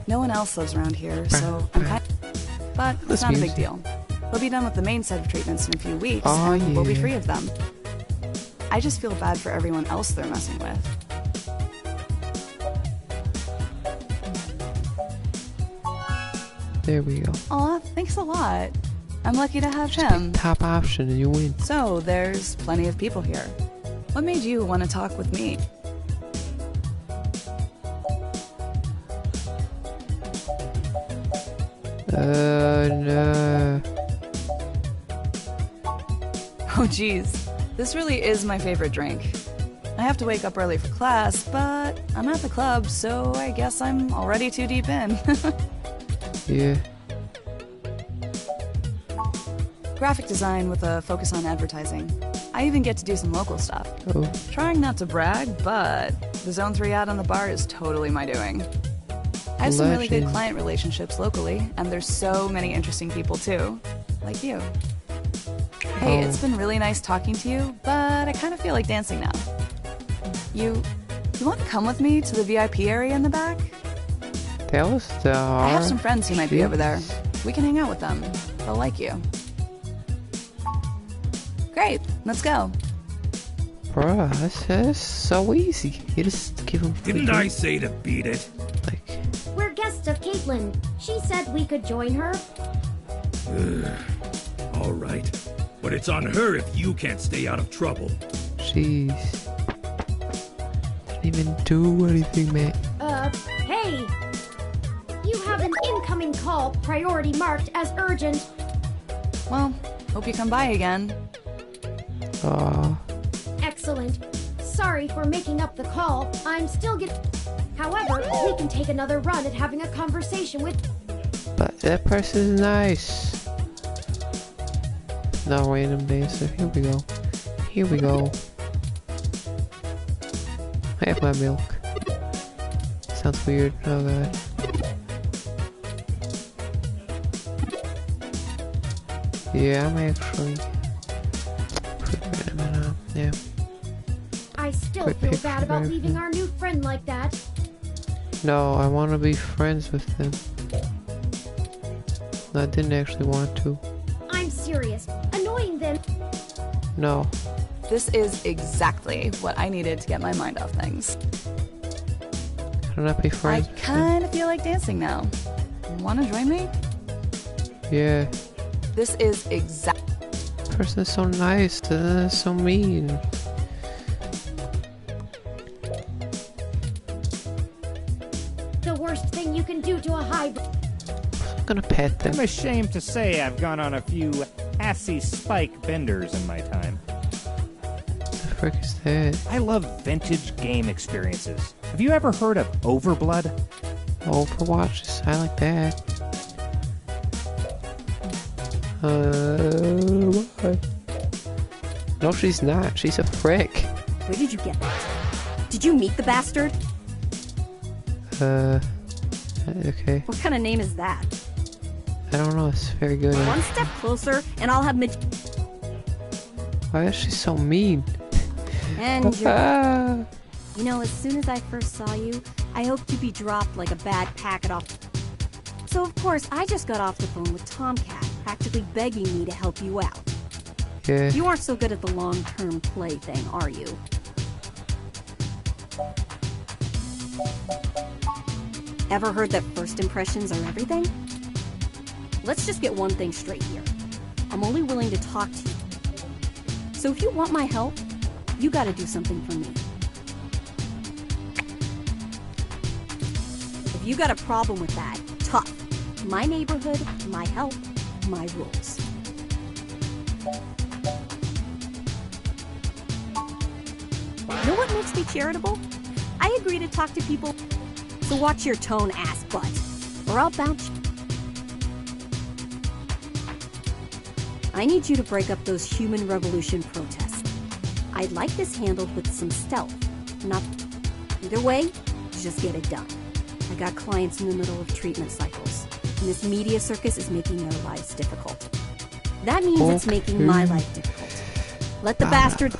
No one else lives around here, so I'm kind of... But it's not a big deal. We'll be done with the main set of treatments in a few weeks, and we'll be free of them. I just feel bad for everyone else they're messing with. There we go. Aw, thanks a lot. I'm lucky to have him. Top option and you win. So, there's plenty of people here. What made you want to talk with me? No. Oh, geez. This really is my favorite drink. I have to wake up early for class, but I'm at the club, so I guess I'm already too deep in. Yeah. Graphic design with a focus on advertising. I even get to do some local stuff. Oh. Trying not to brag, but the Zone 3 ad on the bar is totally my doing. I have some really good client relationships locally, and there's so many interesting people too, like you. Hey, it's been really nice talking to you, but I kind of feel like dancing now. You want to come with me to the VIP area in the back? That was the... I have some friends who might be over there. We can hang out with them. They'll like you. Great, let's go. Bruh, that's so easy. You just give them... Didn't I say to beat it? We're guests of Caitlin. She said we could join her. All right. But it's on her if you can't stay out of trouble. Jeez. Didn't even do anything, man. Hey! You have an incoming call, priority marked as urgent. Well, hope you come by again. Excellent. Sorry for making up the call. I'm still However, we can take another run at having a conversation with... But that person is nice. No random dancer. Here we go. Here we go. Have my milk. Sounds weird. Oh god. Yeah, I'm actually... Yeah. I still feel bad about leaving our new friend like that. No, I want to be friends with them. I didn't actually want to. I'm serious. Annoying them. No. This is exactly what I needed to get my mind off things. Can I be friends? I kind of feel like dancing now. Want to join me? Yeah. This is exact. Person is so nice, so mean. The worst thing you can do to a hybrid. I'm gonna pet them. I'm ashamed to say I've gone on a few assy spike benders in my time. The frick is that? I love vintage game experiences. Have you ever heard of Overblood? Overwatch, I like that. What? No, she's not. She's a frick. Where did you get that? Did you meet the bastard? Okay. What kind of name is that? I don't know. It's very good. One step closer, and I'll have Why is she so mean? And you know, as soon as I first saw you, I hoped you'd be dropped like a bad packet off. So of course, I just got off the phone with Tomcat, practically begging me to help you out. Yeah. You aren't so good at the long-term play thing, are you? Ever heard that first impressions are everything? Let's just get one thing straight here. I'm only willing to talk to you. So if you want my help, you gotta do something for me. If you got a problem with that, tough. My neighborhood, my help, my rules. You know what makes me charitable? I agree to talk to people. So watch your tone, ass butt, or I'll bounce. I need you to break up those human revolution protests. I'd like this handled with some stealth. Not either way, just get it done. I got clients in the middle of treatment cycles, and this media circus is making their lives difficult. That means it's making my life difficult. Let the bastard...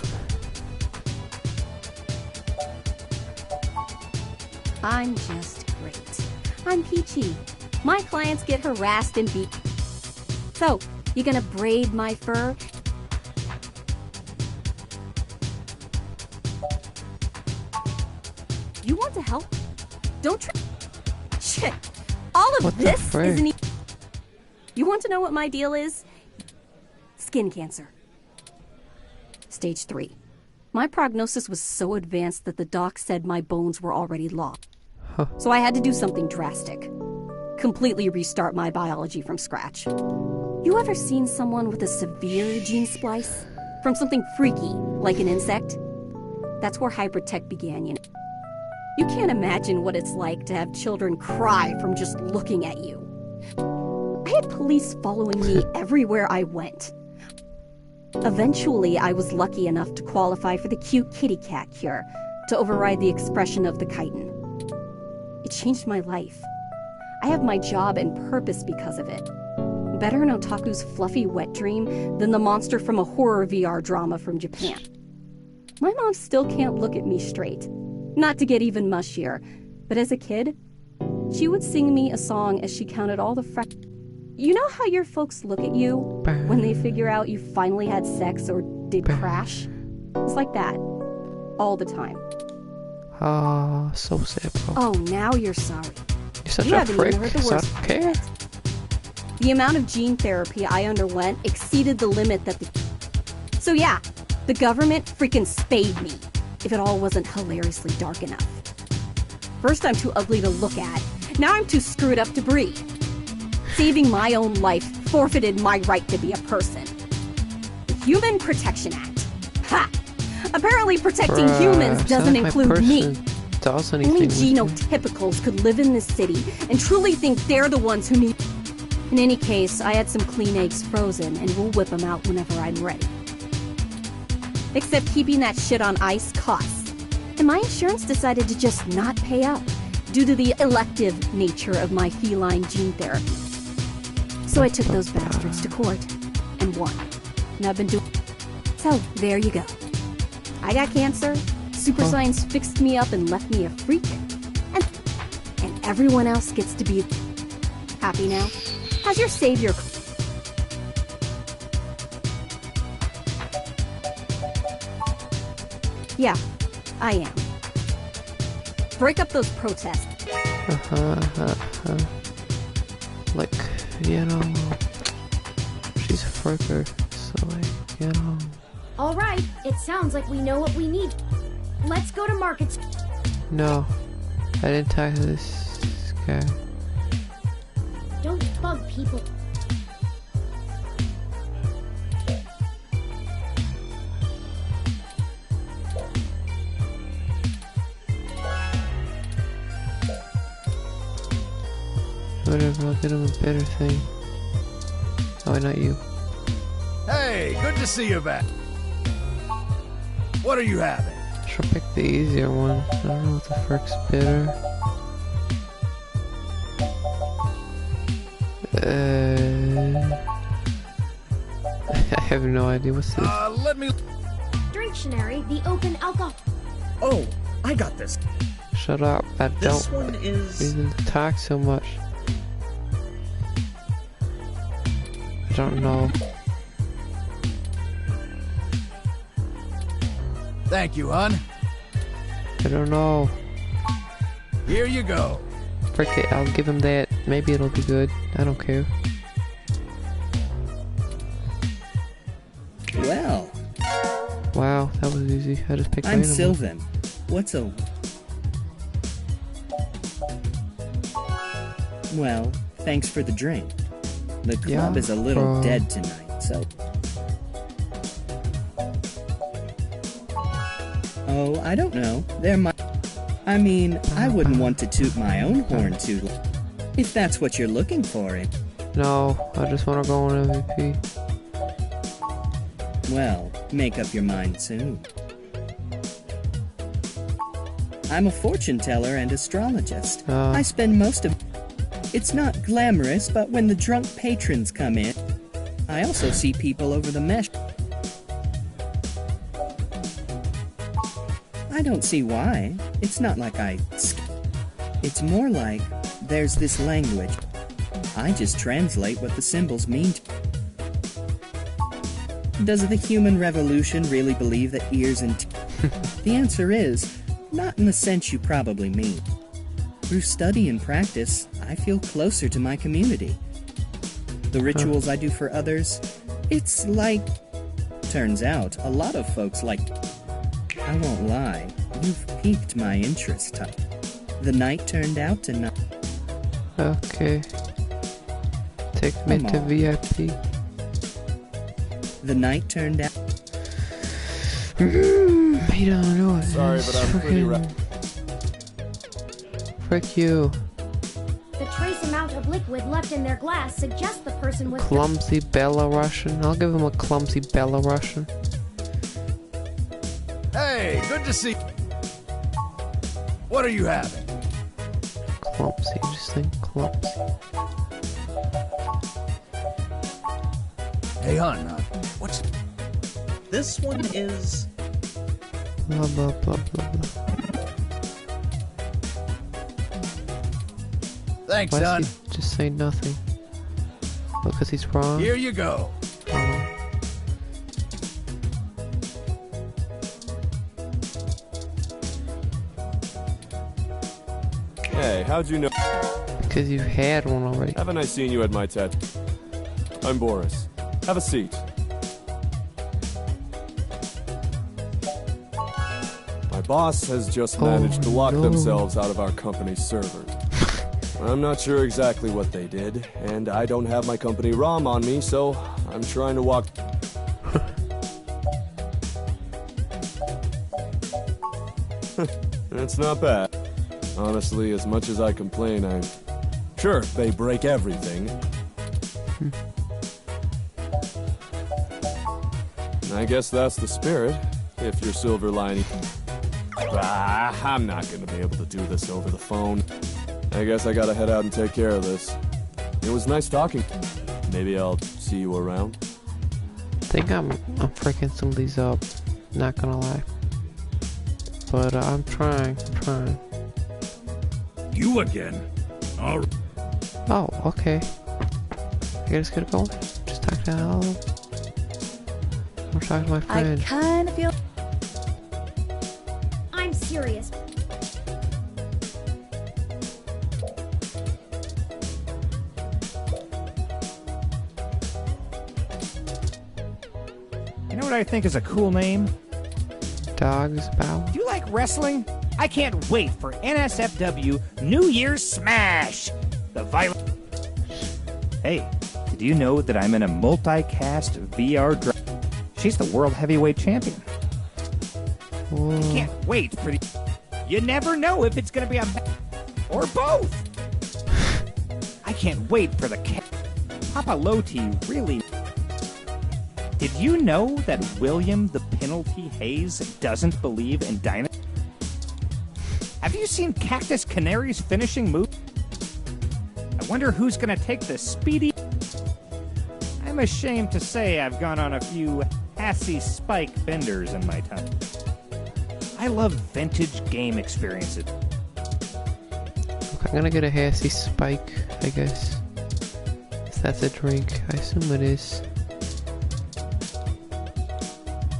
I'm just great. I'm peachy. My clients get harassed and beat. So, you gonna braid my fur? You want to help? Don't try. Shit. All of this isn't. You want to know what my deal is? Skin cancer. Stage 3. My prognosis was so advanced that the doc said my bones were already lost. So I had to do something drastic. Completely restart my biology from scratch. You ever seen someone with a severe gene splice? From something freaky, like an insect? That's where hybrid tech began, you know. You can't imagine what it's like to have children cry from just looking at you. I had police following me everywhere I went. Eventually, I was lucky enough to qualify for the cute kitty cat cure to override the expression of the chitin. It changed my life. I have my job and purpose because of it. Better in Otaku's fluffy wet dream than the monster from a horror VR drama from Japan. My mom still can't look at me straight. Not to get even mushier, but as a kid, she would sing me a song as she counted all the You know how your folks look at you when they figure out you finally had sex or did crash? It's like that. All the time. Ah, so sad, bro. Oh, now you're sorry. You're such You a haven't prick. even heard the Is worst. that okay? The amount of gene therapy I underwent exceeded the limit that the... So yeah, the government freaking spayed me, if it all wasn't hilariously dark enough. First I'm too ugly to look at, now I'm too screwed up to breathe. Saving my own life forfeited my right to be a person. The Human Protection Act. Ha! Apparently protecting humans doesn't include me. Only genotypicals could live in this city and truly think they're the ones who need... In any case, I had some clean eggs frozen and we'll whip them out whenever I'm ready. Except keeping that shit on ice costs. And my insurance decided to just not pay up due to the elective nature of my feline gene therapy. So I took those bastards to court and won. And I've been doing... So, there you go. I got cancer, super science fixed me up and left me a freak, and everyone else gets to be happy now. How's your savior? Yeah, I am. Break up those protests. Like, you know, she's a fricker, so like, you know. All right, it sounds like we know what we need. Let's go to markets. No, I didn't talk to this guy. Don't bug people. Whatever, I'll get him a better thing. Oh, not you. Hey, good to see you back. What are you having? Should pick the easier one. I don't know what the frick's bitter. I have no idea what's this. Let me... Dictionary, the open alcohol. Oh, I got this. Shut up, I This don't one is... reason to talk so much. I don't know. Thank you, hon. I don't know. Here you go. Frick it, I'll give him that. Maybe it'll be good. I don't care. Well. Wow, that was easy. I just picked I'm random. Sylvan. What's a... Well, thanks for the drink. The club is a little dead tonight, so... Oh, I don't know. There might... I mean, I wouldn't want to toot my own horn too... If that's what you're looking for, it... No, I just want to go on MVP. Well, make up your mind soon. I'm a fortune teller and astrologist. I spend most of... It's not glamorous, but when the drunk patrons come in, I also see people over the mesh. I don't see why. It's not like I... It's more like there's this language. I just translate what the symbols mean. Does the human revolution really believe that ears and The answer is, not in the sense you probably mean. Through study and practice, I feel closer to my community. The rituals I do for others, it's like... Turns out, a lot of folks like... I won't lie, you've piqued my interest. The night turned out to not... Okay. Take me to VIP. The night turned out... You don't know it. Sorry, but I'm pretty Frick you. The trace amount of of liquid left in their glass suggests the person was... Clumsy Belarusian. I'll give him a clumsy Belarusian. Hey, good to see you. What are you having? Clumsy, just think clumsy. Hey, hon, what's... This one is... Blah, blah, blah, blah, blah. Thanks, Why son. does he just say nothing? Because he's wrong? Here you go. Hey, how'd you know? Because you had one already. Haven't I seen you at my tattoo? I'm Boris. Have a seat. My boss has just managed to lock themselves out of our company's server. I'm not sure exactly what they did, and I don't have my company ROM on me, so I'm trying to walk... That's not bad. Honestly, as much as I complain, I'm... Sure, they break everything. I guess that's the spirit, if you're silver lining. I'm not gonna be able to do this over the phone. I guess I gotta head out and take care of this. It was nice talking. Maybe I'll see you around. I think I'm freaking some of these up. Not gonna lie. But I'm trying. You again? All right. Oh, okay. I just gotta go. Just talk to Al. Or talk to my friend. I kinda feel... I'm serious. You know what I think is a cool name? Dog's Bow. Do you like wrestling? I can't wait for NSFW New Year's Smash! The violent... Hey, did you know that I'm in a multicast VR drama? She's the World Heavyweight Champion. Whoa. I can't wait for the... You never know if it's gonna be a... or both! I can't wait for the... Papa Loti really... Did you know that William the Penalty Hayes doesn't believe in dynasty? Have you seen Cactus Canary's finishing move? I wonder who's gonna take the speedy... I'm ashamed to say I've gone on a few assy spike benders in my time. I love vintage game experiences. Okay, I'm gonna get a Hassy Spike, I guess. If that's a drink, I assume it is.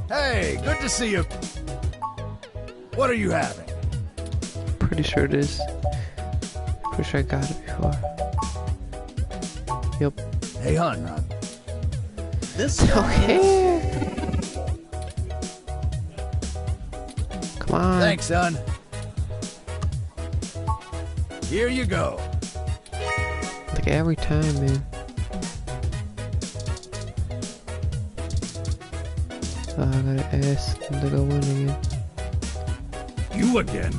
Hey, good to see you. What are you having? Pretty sure it is. Pretty sure I got it before. Yep. Hey, hon. This okay. Come on. Thanks, son. Here you go. Like every time, man. I gotta ask them to go in again. You again?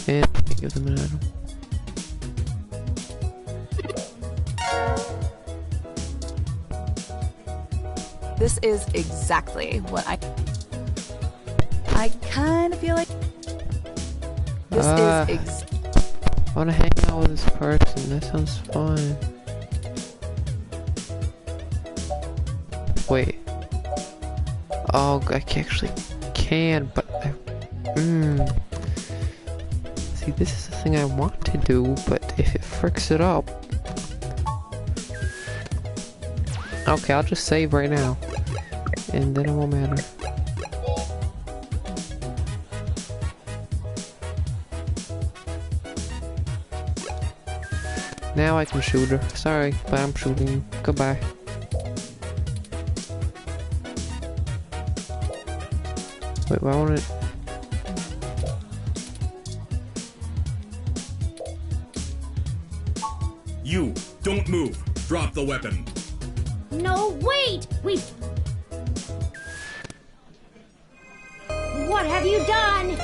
And I can't give them an item. This is exactly what I kind of feel like... This is I wanna hang out with this person. That sounds fun. Wait. Oh, I actually can, but See, this is the thing I want to do, but if it fricks it up... Okay, I'll just save right now. And then it won't matter. Now I can shoot her. Sorry, but I'm shooting you. Goodbye. Wait, why won't it? You, don't move. Drop the weapon. No, wait! What have you done?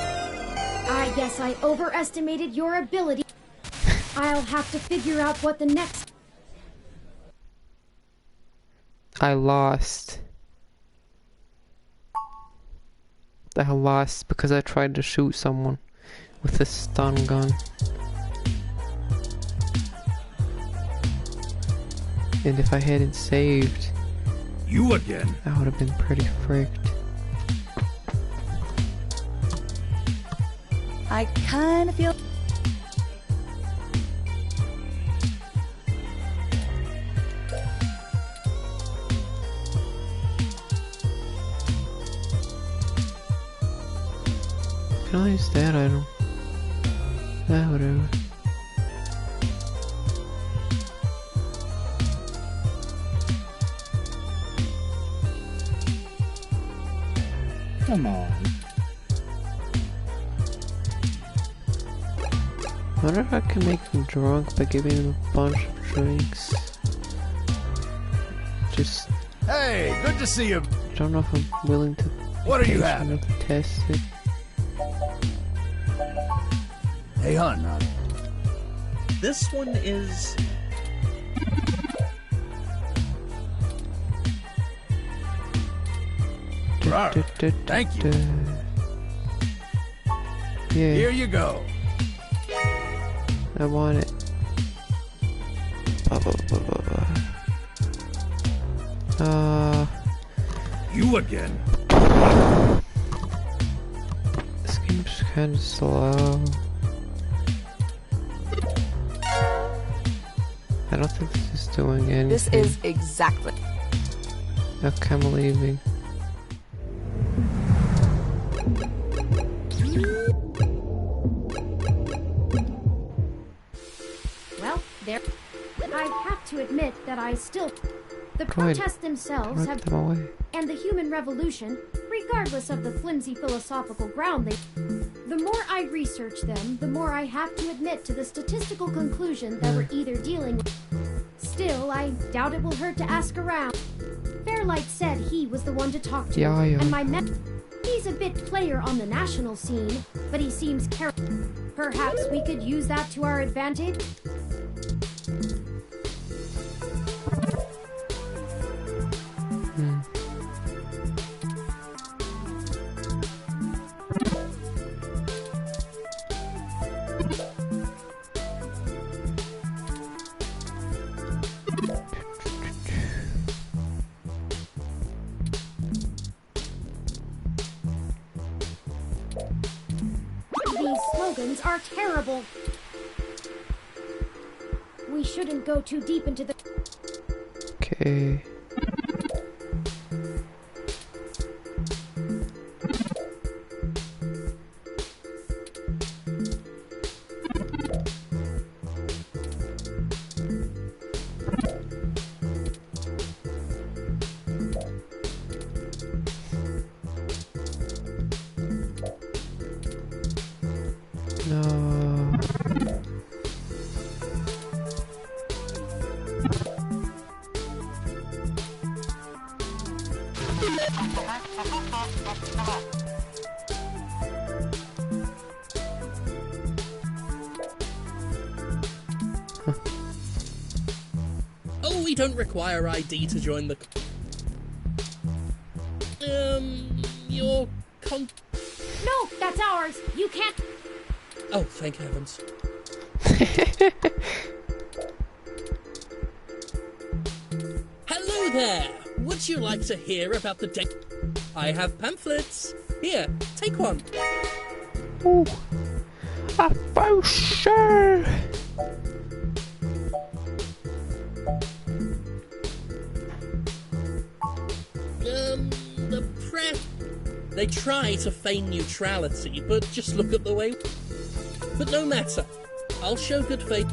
I guess I overestimated your ability. I'll have to figure out what the next... I lost. I lost because I tried to shoot someone with a stun gun. And if I hadn't saved... You again? I would have been pretty fricked. I kinda feel... Can I use that item? Whatever. Come on. I wonder if I can make him drunk by giving him a bunch of drinks. Just... Hey, good to see you. I don't know if I'm willing to... What are you having? Test it. Hey, hon. This one is... Thank you. Yeah. Here you go. I want it. You again? This game's kind of slow. I don't think this is doing anything. This is exactly... Okay, I'm leaving. Well, there... I have to admit that I still... The protests themselves have... them away. And the human revolution, regardless of the flimsy philosophical ground they... The more I research them, the more I have to admit to the statistical conclusion that we're either dealing with... Still, I doubt it will hurt to ask around. Fairlight said he was the one to talk to, Yeah. and my he's a bit player on the national scene, but he seems Perhaps we could use that to our advantage? These slogans are terrible. We shouldn't go too deep into the... Okay. Oh, we don't require ID to join the... your No, that's ours. You can't... Oh, thank heavens. Hello there! Would you like to hear about the day? I have pamphlets. Here, take one. Ooh, a voucher! The press... They try to feign neutrality, but just look at the way... But no matter. I'll show good faith.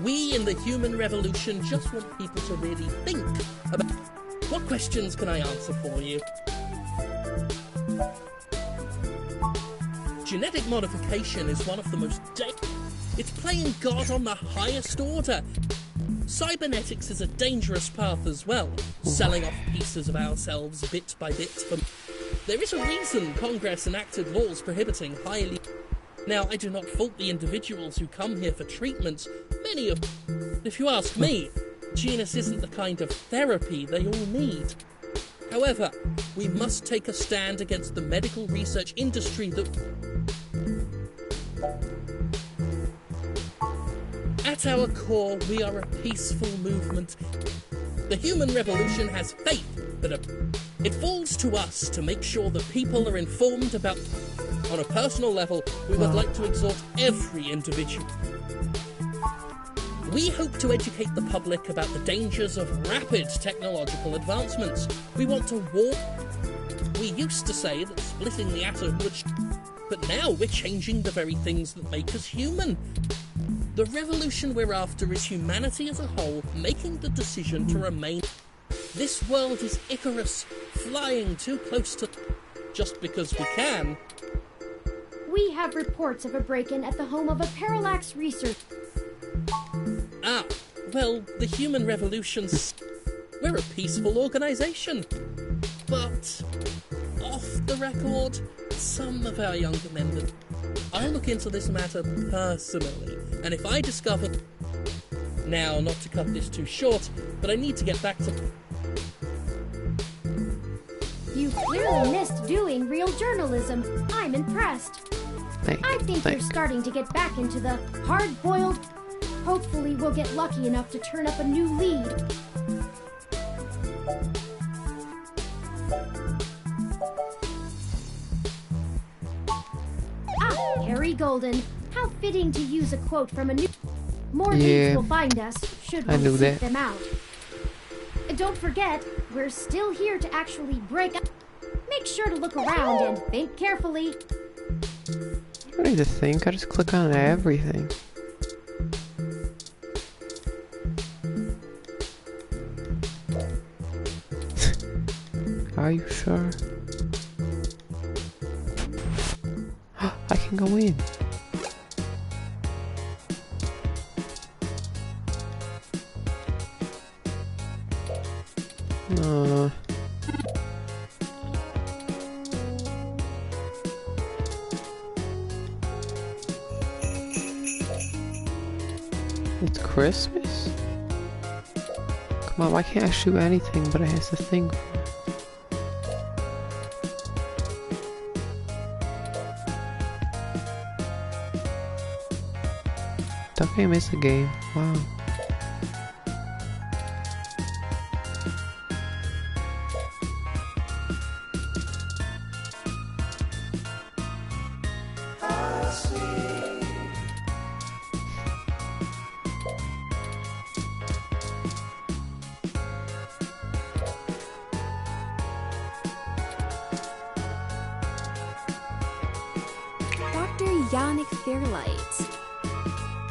We in the human revolution just want people to really think about... What questions can I answer for you? Genetic modification is one of the most... It's playing God on the highest order. Cybernetics is a dangerous path as well, selling off pieces of ourselves bit by bit. There is a reason Congress enacted laws prohibiting highly... Now, I do not fault the individuals who come here for treatments. Many of... If you ask me, Genus isn't the kind of therapy they all need. However, we must take a stand against the medical research industry that... At our core, we are a peaceful movement. The human revolution has faith that it falls to us to make sure that people are informed about... On a personal level, we would like to exhort every individual. We hope to educate the public about the dangers of rapid technological advancements. We want to warn... We used to say that splitting the atom would... But now we're changing the very things that make us human. The revolution we're after is humanity as a whole making the decision to remain... This world is Icarus, flying too close to... Just because we can... We have reports of a break-in at the home of a parallax research... Ah, well, the human revolution's... We're a peaceful organisation. But, off the record, some of our younger members... I'll look into this matter personally, and if I discover... Now, not to cut this too short, but I need to get back to... You clearly missed doing real journalism. I'm impressed. I think you're starting to get back into the hard-boiled... Hopefully we'll get lucky enough to turn up a new lead. Ah, Harry Golden. How fitting to use a quote from a new... More leads will find us, should we seek them out. Don't forget, we're still here to actually break up. Make sure to look around and think carefully. I don't need to think, I just click on everything. Are you sure? I can go in. It's Christmas? Come on, why can't I shoot anything but it has the thing? Duck game is a game. Wow.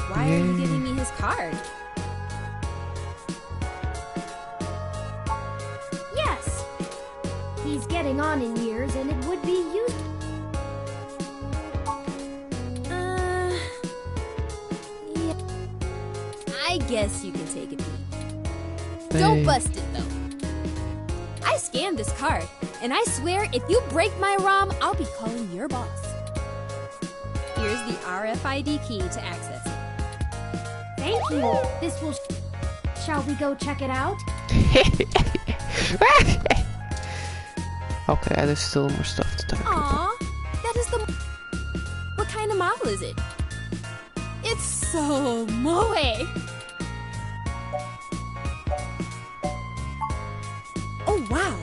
Why are you giving me his card? Yes! He's getting on in years and it would be useful. Yeah. I guess you can take a peek. Don't bust it though. I scanned this card, and I swear if you break my ROM, I'll be calling your boss. Here's the RFID key to access it. Thank you. This will... Shall we go check it out? Okay, there's still more stuff to talk about. Aww, that is the... What kind of model is it? It's so moe. Oh wow,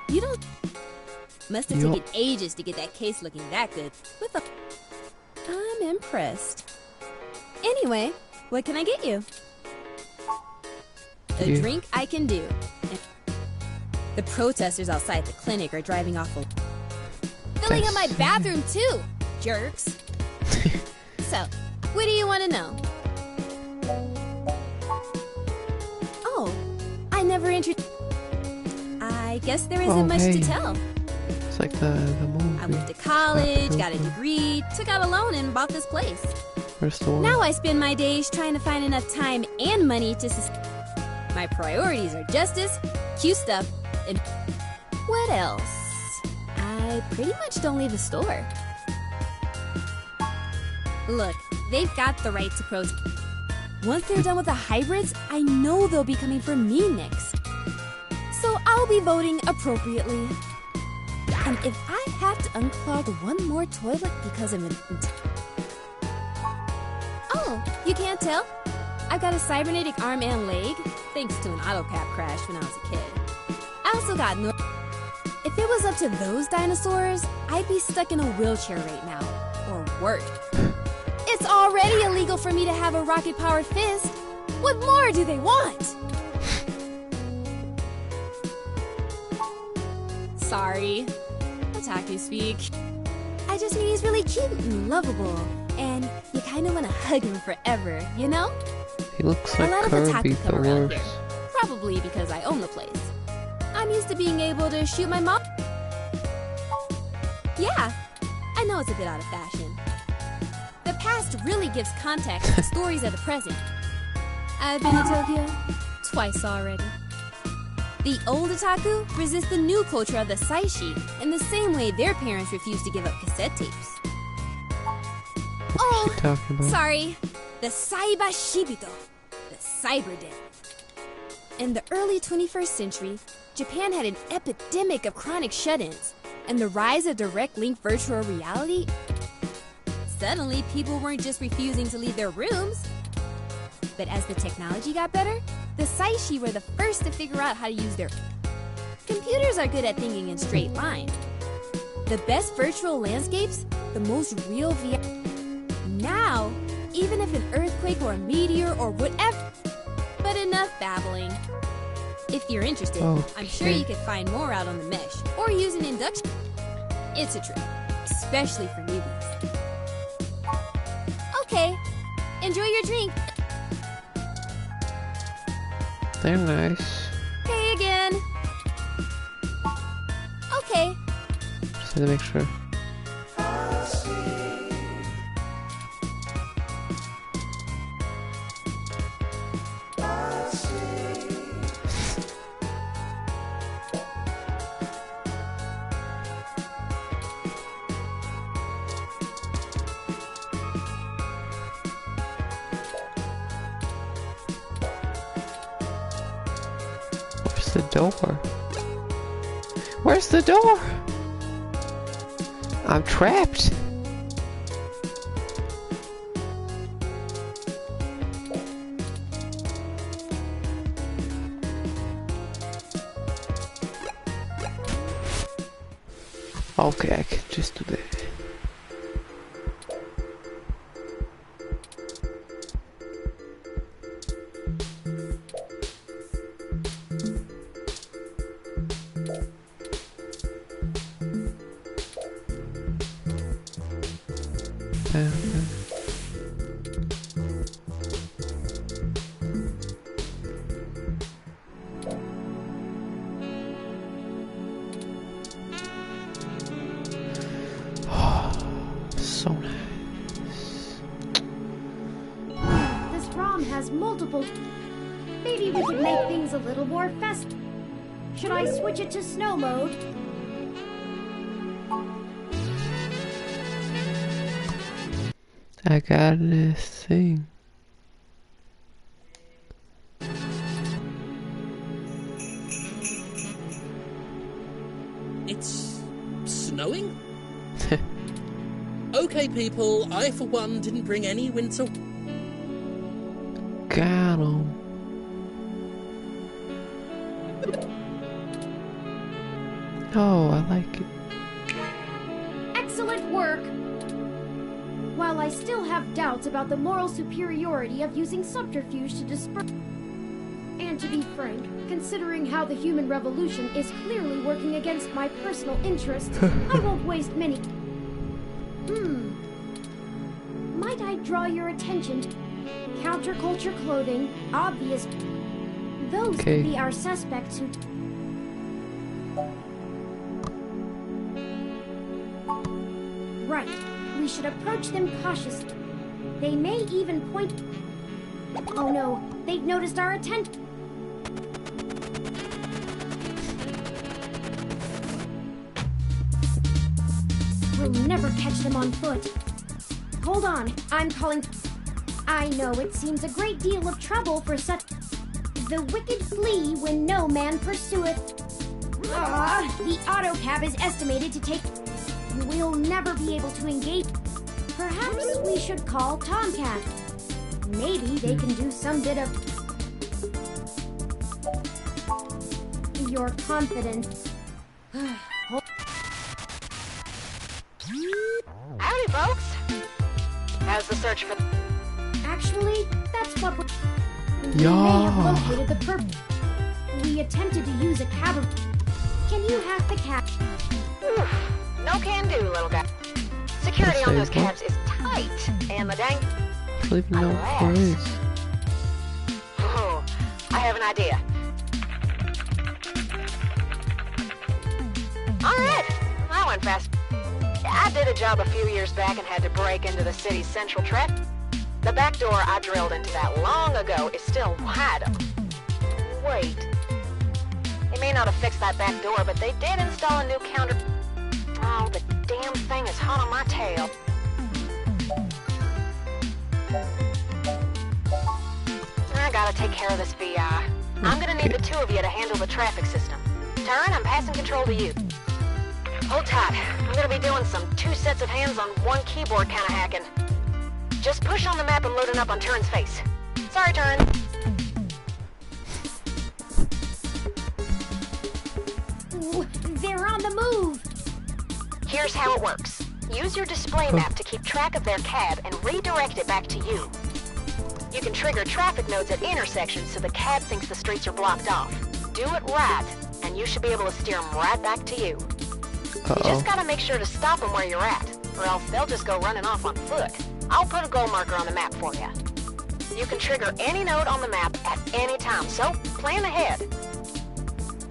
you don't... Must have taken ages to get that case looking that good. With a... I'm impressed. Anyway, what can I get you? A drink I can do. The protesters outside the clinic are driving off. Filling up my bathroom too, jerks. So, what do you want to know? Oh, I never introduced. I guess there isn't much to tell. It's like the movie. I went to college, got a degree, took out a loan, and bought this place. Now I spend my days trying to find enough time and money to sustain. My priorities are justice, cute stuff, and what else? I pretty much don't leave the store. Look, they've got the right to protest. Once they're done with the hybrids, I know they'll be coming for me next. So I'll be voting appropriately. And if I have to unclog one more toilet because of an... Oh, you can't tell? I've got a cybernetic arm and leg, thanks to an autocap crash when I was a kid. I also got no... If it was up to those dinosaurs, I'd be stuck in a wheelchair right now. Or worse. It's already illegal for me to have a rocket-powered fist. What more do they want? Sorry. Otaku speak. I just mean he's really cute and lovable. And you kind of want to hug him forever, you know? He looks like a lot of Kirby, otaku come the around worst. here. Probably because I own the place. I'm used to being able to shoot my mom. Yeah, I know it's a bit out of fashion. The past really gives context to stories of the present. I've been to Tokyo twice already. The old otaku resist the new culture of the saishi in the same way their parents refuse to give up cassette tapes. What's she talking about? Sorry, the Saiba Shibito, the cyber den. In the early 21st century, Japan had an epidemic of chronic shut-ins, and the rise of direct link virtual reality. Suddenly, people weren't just refusing to leave their rooms. But as the technology got better, the saishi were the first to figure out how to use their... Computers are good at thinking in straight lines. The best virtual landscapes, the most real VR... Now, even if an earthquake or a meteor or whatever... But enough babbling. If you're interested, I'm sure you could find more out on the mesh, or use an induction. It's a trip, especially for newbies. Okay, enjoy your drink. They're nice. Hey again. Okay. Just had to make sure. The door? Where's the door? I'm trapped. Okay, I can just do that. So nice. This ROM has multiple... Maybe we could make things a little more festive. Should I switch it to snow mode? I got this thing. It's snowing? Okay, people, I for one didn't bring any winter. Got 'em. Oh, I like it. Excellent work! While I still have doubts about the moral superiority of using subterfuge to disperse... And to be frank, considering how the human revolution is clearly working against my personal interests, I won't waste many... Might I draw your attention to counterculture clothing, obvious... Those could be our suspects who... Right. We should approach them cautiously. They may even point... Oh no, they've noticed our attention. We'll never catch them on foot. Hold on, I'm calling. I know it seems a great deal of trouble for such. The wicked flee when no man pursueth. The autocab is estimated to take. We'll never be able to engage. Perhaps we should call Tomcat. Maybe they can do some bit of. Your confidence. Howdy, folks. How's the search for... Actually, that's what we may have located the purpose. We attempted to use a cab. Can you hack the cab? No can do, little guy. Security on those cabs is tight, and the dang... I don't even know what it is. Oh, I have an idea. Alright, that went fast. I did a job a few years back and had to break into the city's central trap. The back door I drilled into that long ago is still wide open. Wait. They may not have fixed that back door, but they did install a new counter... Oh, the damn thing is hot on my tail. I gotta take care of this VI. I'm gonna need the two of you to handle the traffic system. Turn, I'm passing control to you. Hold tight. I'm gonna be doing some 2 sets of hands on 1 keyboard kind of hacking. Just push on the map and load it up on Turin's face. Sorry, Turin. They're on the move. Here's how it works. Use your display map to keep track of their cab and redirect it back to you. You can trigger traffic nodes at intersections so the cab thinks the streets are blocked off. Do it right, and you should be able to steer them right back to you. You just gotta make sure to stop them where you're at, or else they'll just go running off on foot. I'll put a goal marker on the map for you. You can trigger any node on the map at any time, so plan ahead.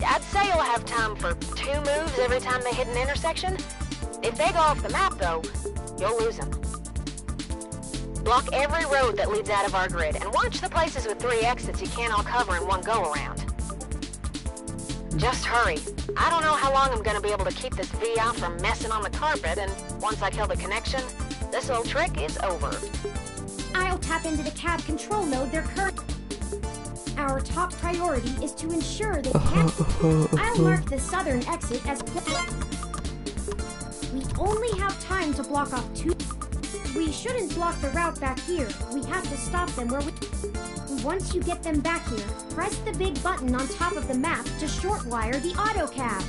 I'd say you'll have time for 2 moves every time they hit an intersection. If they go off the map, though, you'll lose them. Block every road that leads out of our grid, and watch the places with 3 exits you can't all cover in one go-around. Just hurry. I don't know how long I'm gonna be able to keep this VI from messing on the carpet, and once I kill the connection, this old trick is over. I'll tap into the cab control node they're current. Our top priority is to ensure they can't. I'll mark the southern exit as. We only have time to block off 2. We shouldn't block the route back here. We have to stop them where we. Once you get them back here, press the big button on top of the map to shortwire the autocab.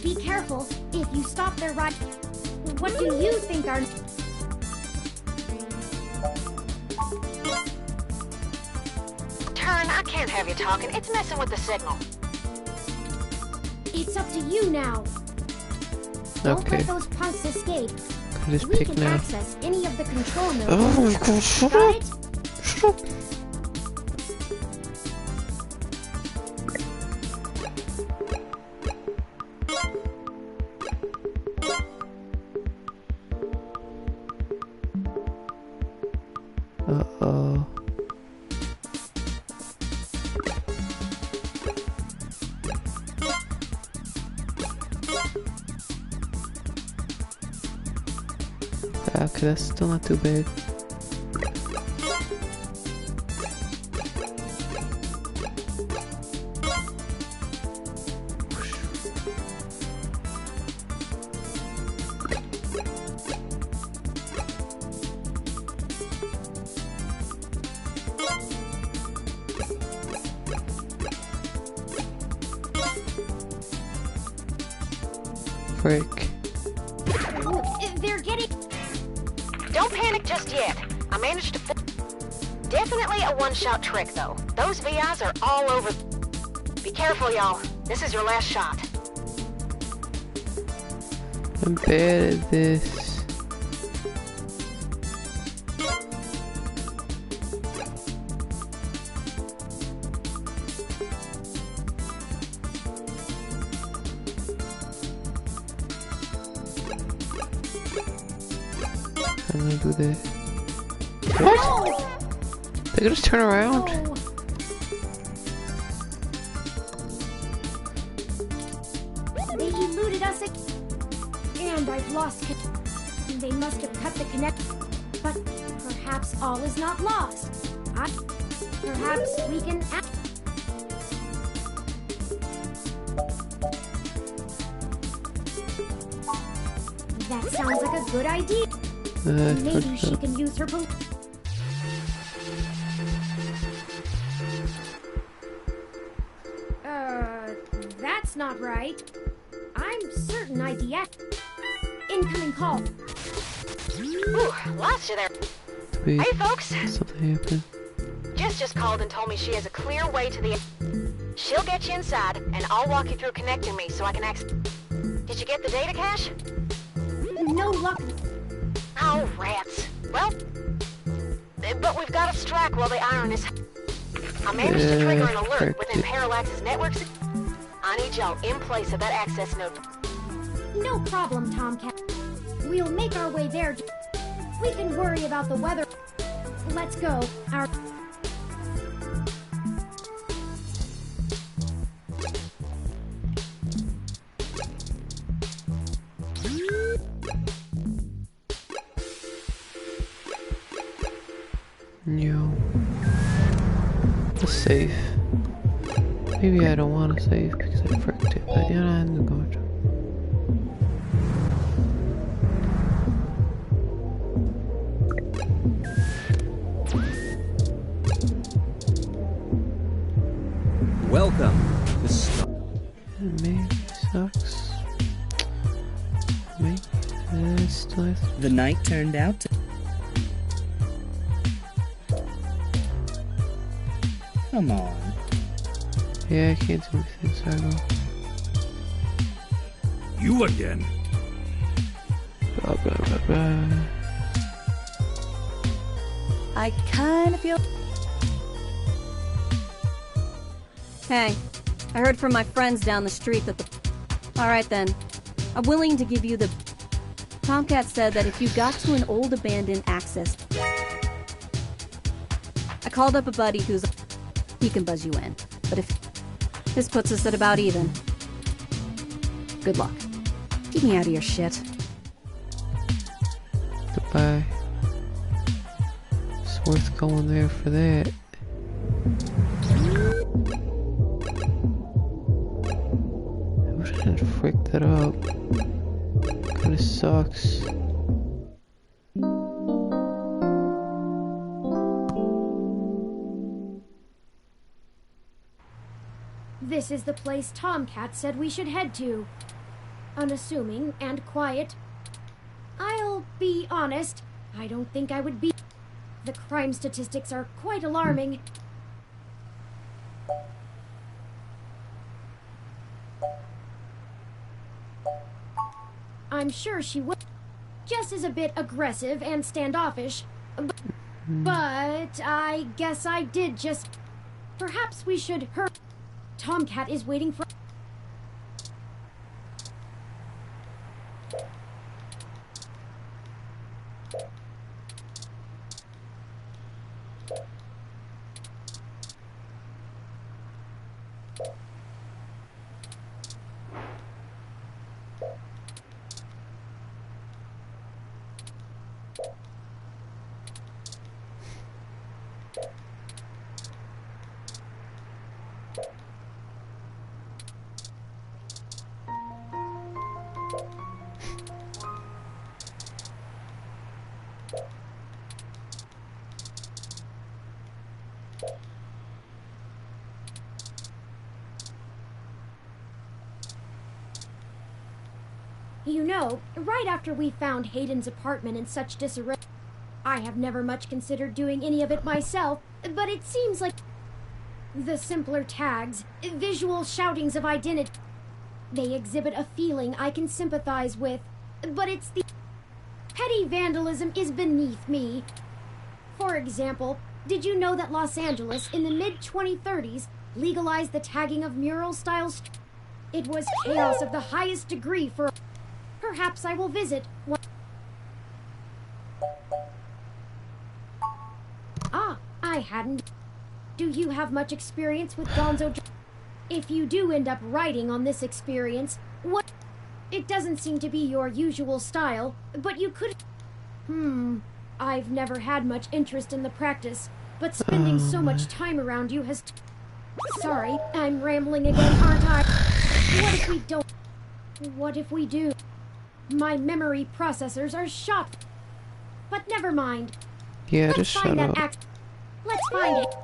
Be careful. If you stop their ride. What do you think are? Turn, I can't have you talking. It's messing with the signal. It's up to you now. Don't let those punks escape. We can access any of the control nodes. Oh my god, shut up! Shut up! Uh-oh. Okay, that's still not too bad. Frick. They're getting. Don't panic just yet. I managed to. Definitely a one-shot trick, though. Those VIs are all over. Be careful, y'all. This is your last shot. I'm bad at this. I'm gonna do this. What? They could just turn around. No. They eluded us and I've lost. They must have cut the connect. But perhaps all is not lost. Perhaps we can That sounds like a good idea. Maybe she can use her that's not right. I'm certain I deactivated. Incoming call. Ooh, lost you there. Wait, hey, folks. Something happened. Jess just called and told me she has a clear way to the... She'll get you inside, and I'll walk you through connecting me so I can access... Did you get the data cache? No luck. Oh, rats. Well, but we've got to strike while the iron is... I managed to trigger an alert within Parallax's networks. I need y'all in place of that access node. No problem, Tomcat. We'll make our way there. We can worry about the weather. Let's go. No. The safe. Maybe I don't want to save because I fricked it, but yeah, I'm going to. Welcome. This maybe sucks. Maybe this does. The night turned out to... Come on. Yeah, I can't do anything, so You again? I kind of feel... Hey, I heard from my friends down the street that the... Alright then, I'm willing to give you the... Tomcat said that if you got to an old abandoned access... I called up a buddy who's... He can buzz you in, but if... This puts us at about even. Good luck. Keep me out of your shit. Goodbye. It's worth going there for that. I wish I hadn't fricked that up. Kinda sucks. This is the place Tomcat said we should head to. Unassuming and quiet. I'll be honest, I don't think I would be... The crime statistics are quite alarming. I'm sure she would. Jess is a bit aggressive and standoffish, but I guess I did just... Perhaps we should hurry. Tomcat is waiting for... You know, right after we found Hayden's apartment in such disarray, I have never much considered doing any of it myself, but it seems like the simpler tags, visual shoutings of identity, they exhibit a feeling I can sympathize with, but it's the petty vandalism is beneath me. For example, did you know that Los Angeles in the mid-2030s legalized the tagging of mural-style streets? It was chaos of the highest degree for... Perhaps I will visit one... Ah, I hadn't... Do you have much experience with Gonzo... If you do end up writing on this experience, what... It doesn't seem to be your usual style, but you could... I've never had much interest in the practice, but spending so much time around you has... Sorry, I'm rambling again, aren't I? What if we don't? What if we do? My memory processors are shot. But never mind. Yeah, Let's just find shut that up. Let's find it.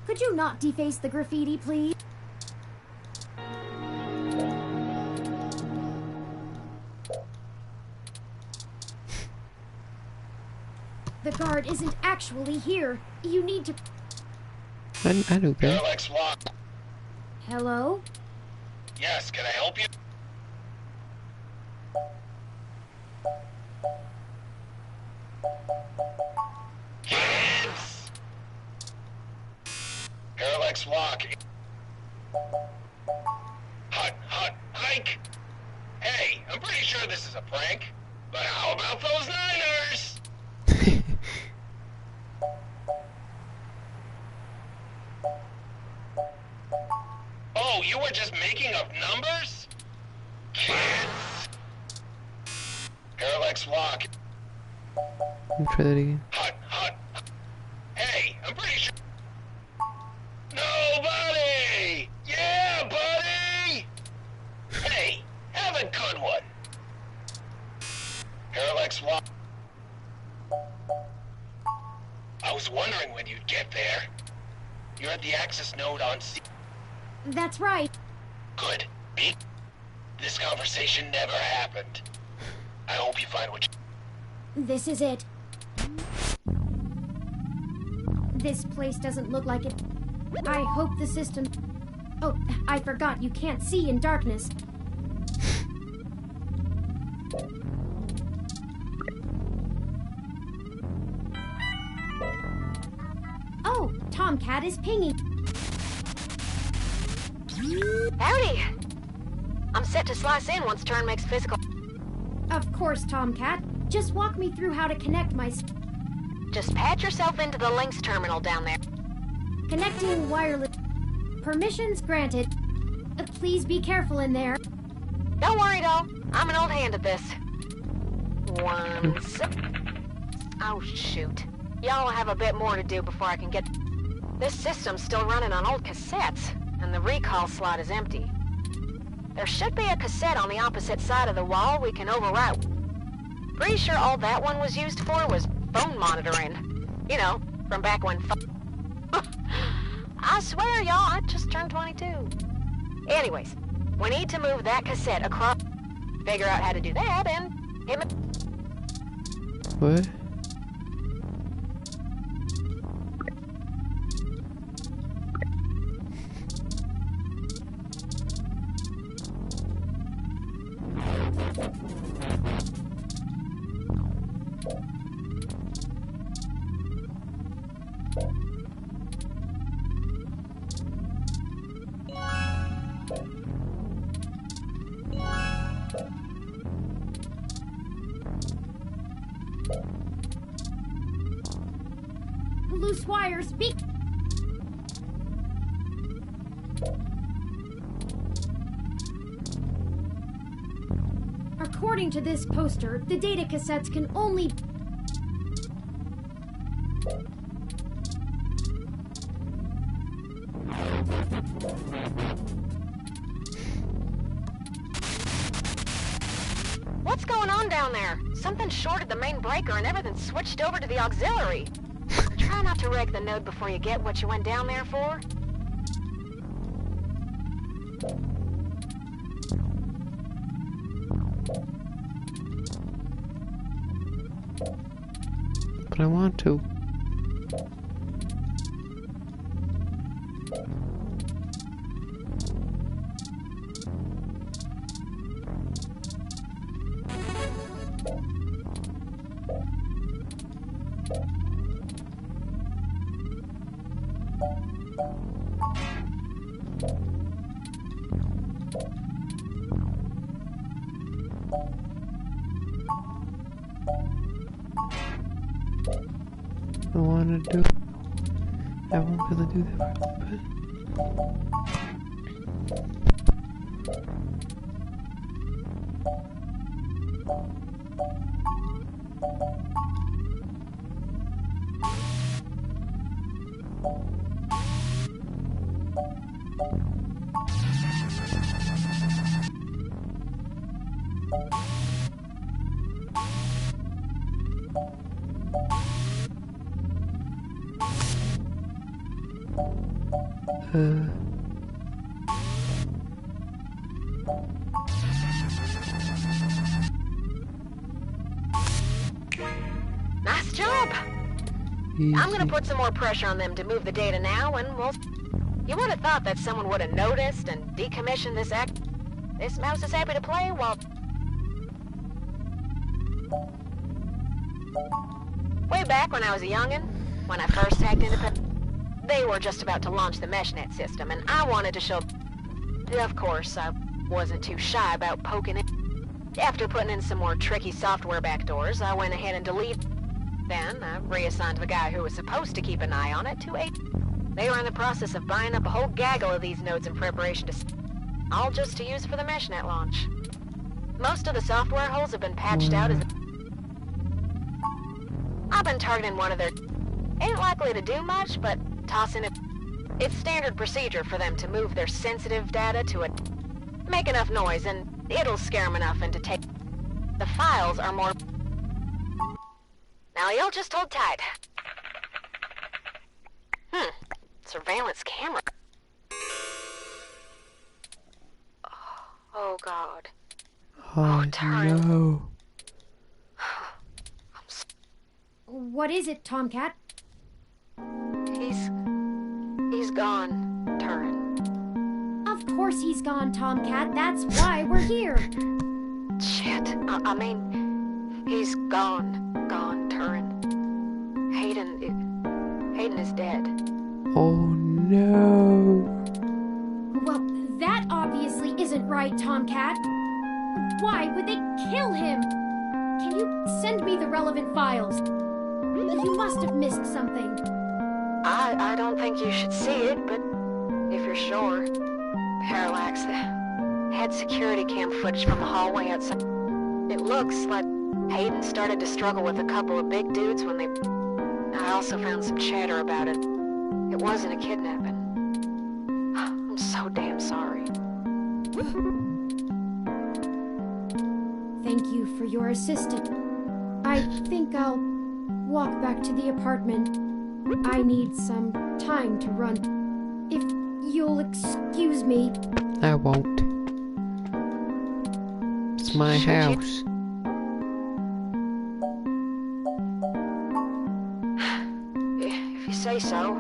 Could you not deface the graffiti, please? The guard isn't actually here. You need to... I knew that. Alex Walk. Hello? Yes, can I help you? Kids! Parallax Walk. Hike! Hey, I'm pretty sure this is a prank, but how about those Niners? Oh, you were just making up numbers? Kids! Parallax Walk. Let me try that again. Hey, I'm pretty sure... Nobody! Yeah, buddy! Hey, have a good one. Parallax Walk. I was wondering when you'd get there. You're at the access node on C... That's right. Good. This conversation never happened. I hope you find what you... This is it. This place doesn't look like it. I hope the system... Oh, I forgot you can't see in darkness. Oh, Tomcat is pinging. Howdy! I'm set to slice in once turn makes physical. Of course, Tomcat. Just walk me through how to connect my... Just patch yourself into the links terminal down there. Connecting wireless... Permissions granted. Please be careful in there. Don't worry, doll. I'm an old hand at this. Oh, shoot. Y'all have a bit more to do before I can get... This system's still running on old cassettes, and the recall slot is empty. There should be a cassette on the opposite side of the wall we can overwrite. Pretty sure all that one was used for was phone monitoring. You know, from back when I swear, y'all, I just turned 22. Anyways, we need to move that cassette across... Figure out how to do that, and... What? Loose wires, be... According to this poster, the data cassettes can only... What's going on down there? Something shorted the main breaker and everything switched over to the auxiliary. Try not to wreck the node before you get what you went down there for. But I want to. I want to do. I won't be able to do that for a little bit. Nice job. I'm gonna put some more pressure on them to move the data now, and we'll... You would have thought that someone would have noticed and decommissioned this act. This mouse is happy to play while... Way back when I was a youngin', when I first hacked into... They were just about to launch the MeshNet system, and I wanted to show... Of course, I wasn't too shy about poking it. After putting in some more tricky software backdoors, I went ahead and deleted... Then, I reassigned the guy who was supposed to keep an eye on it to a... They were in the process of buying up a whole gaggle of these nodes in preparation to... All just to use for the MeshNet launch. Most of the software holes have been patched out as... I've been targeting one of their... Ain't likely to do much, but tossing it... It's standard procedure for them to move their sensitive data to a... Make enough noise, and it'll scare them enough into take... The files are more... Now you'll just hold tight. Surveillance camera. Oh, God. Oh, no. What is it, Tomcat? He's gone, Turin. Of course he's gone, Tomcat. That's why we're here. Shit. I mean, he's gone, Turin. Hayden is dead. Oh, no. Well, that obviously isn't right, Tomcat. Why would they kill him? Can you send me the relevant files? You must have missed something. I don't think you should see it, but if you're sure. Parallax, had security cam footage from the hallway outside. It looks like Hayden started to struggle with a couple of big dudes when they... I also found some chatter about it. It wasn't a kidnapping. I'm so damn sorry. Thank you for your assistance. I think I'll walk back to the apartment. I need some time to run. If you'll excuse me. I won't. It's my house. If you say so.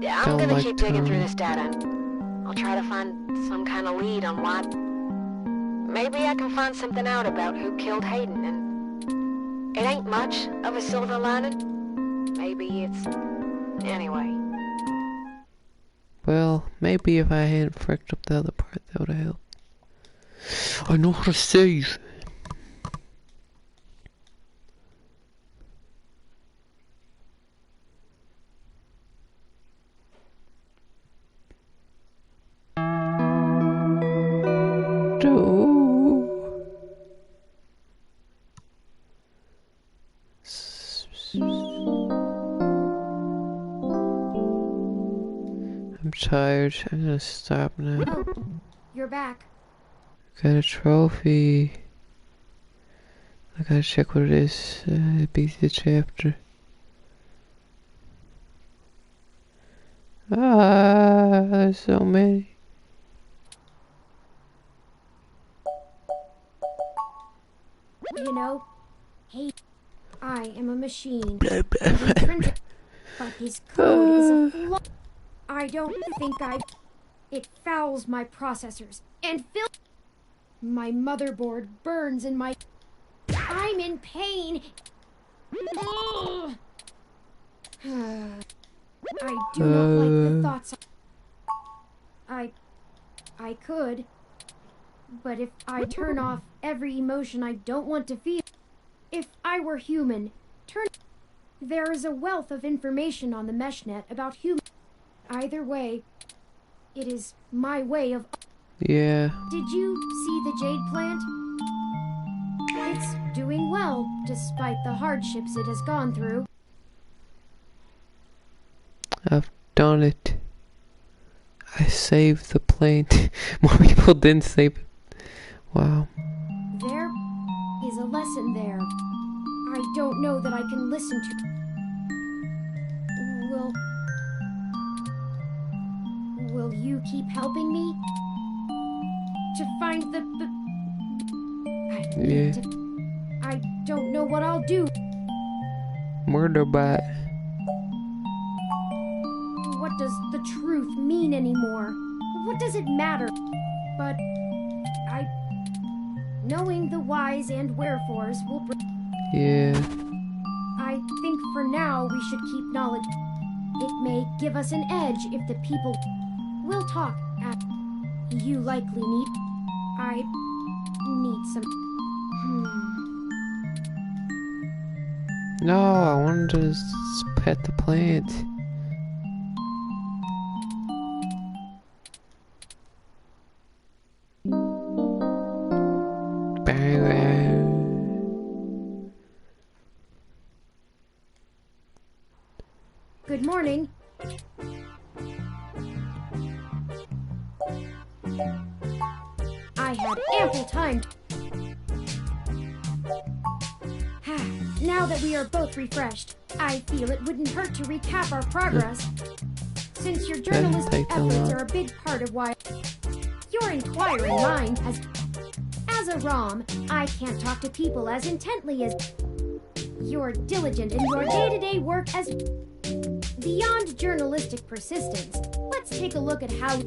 Yeah, I'm gonna keep digging through this data. I'll try to find some kind of lead on what... Maybe I can find something out about who killed Hayden, and... It ain't much of a silver lining. Maybe it's... Anyway. Well, maybe if I hadn't fricked up the other part, that would have helped. I know how to save. I'm tired. I'm gonna stop now. Oh, you're back. Got a trophy. I gotta check what it is. Beat the chapter. There's so many. You know, hey, I am a machine. Blah, blah, blah, blah. But his code is a flaw. I don't think it fouls my processors and my motherboard burns in my... I'm in pain. Ugh. I do not like the thoughts. I could, but if I turn off every emotion I don't want to feel, if I were human, there is a wealth of information on the MeshNet about humans. Either way, it is my way of... Yeah. Did you see the jade plant? It's doing well, despite the hardships it has gone through. I've done it. I saved the plane. More people didn't save it. Wow. There is a lesson there. I don't know that I can listen to. Will you keep helping me? To find the yeah. I don't know what I'll do. Murder bot. What does the truth mean anymore? What does it matter? But knowing the whys and wherefores will bring. Yeah. I think for now we should keep knowledge. It may give us an edge if the people will talk. You likely need. I need some. No, I wanted to pet the plant. Good morning. I had ample time. Now that we are both refreshed, I feel it wouldn't hurt to recap our progress. Since your journalistic efforts are a big part of why your inquiring mind has... As a ROM, I can't talk to people as intently as... You're diligent in your day-to-day work as... Beyond journalistic persistence, let's take a look at how...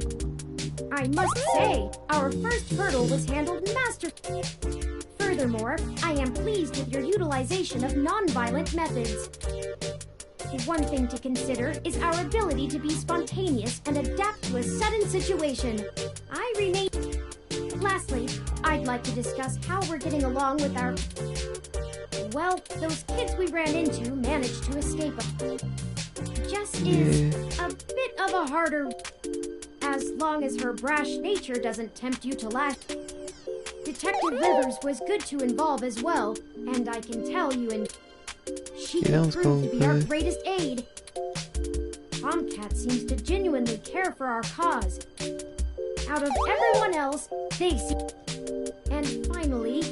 I must say, our first hurdle was handled masterfully. Furthermore, I am pleased with your utilization of non-violent methods. One thing to consider is our ability to be spontaneous and adapt to a sudden situation. I remain... Lastly, I'd like to discuss how we're getting along with our... Well, those kids we ran into managed to escape us. Jess is a bit of a harder... As long as her brash nature doesn't tempt you to laugh. Detective Rivers was good to involve as well, and I can tell you she proved to be our greatest aid. Tomcat seems to genuinely care for our cause. Out of everyone else, they see... And finally,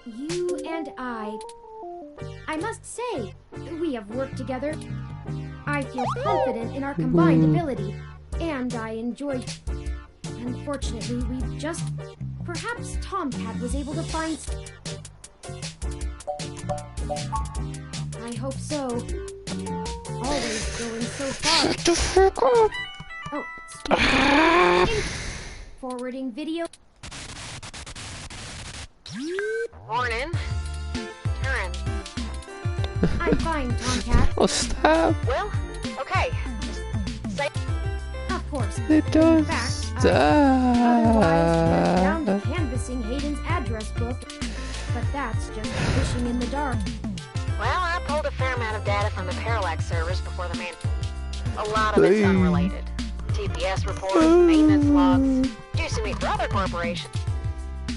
you and I must say, we have worked together. I feel confident in our combined ability. And I enjoyed... Unfortunately, we just... Perhaps Tomcat was able to find... I hope so. Always going so far. Shut the fuck up! Oh, forwarding video. Morning. Turn. I'm fine, Tomcat. Oh, stop. Well, okay. Just say... Of course. It does. In fact, otherwise, we're down to canvassing Hayden's address book. But that's just fishing in the dark. Well, I pulled a fair amount of data from the Parallax servers before the main... A lot of it's unrelated. TPS reports, maintenance logs, juicy meat for other corporations.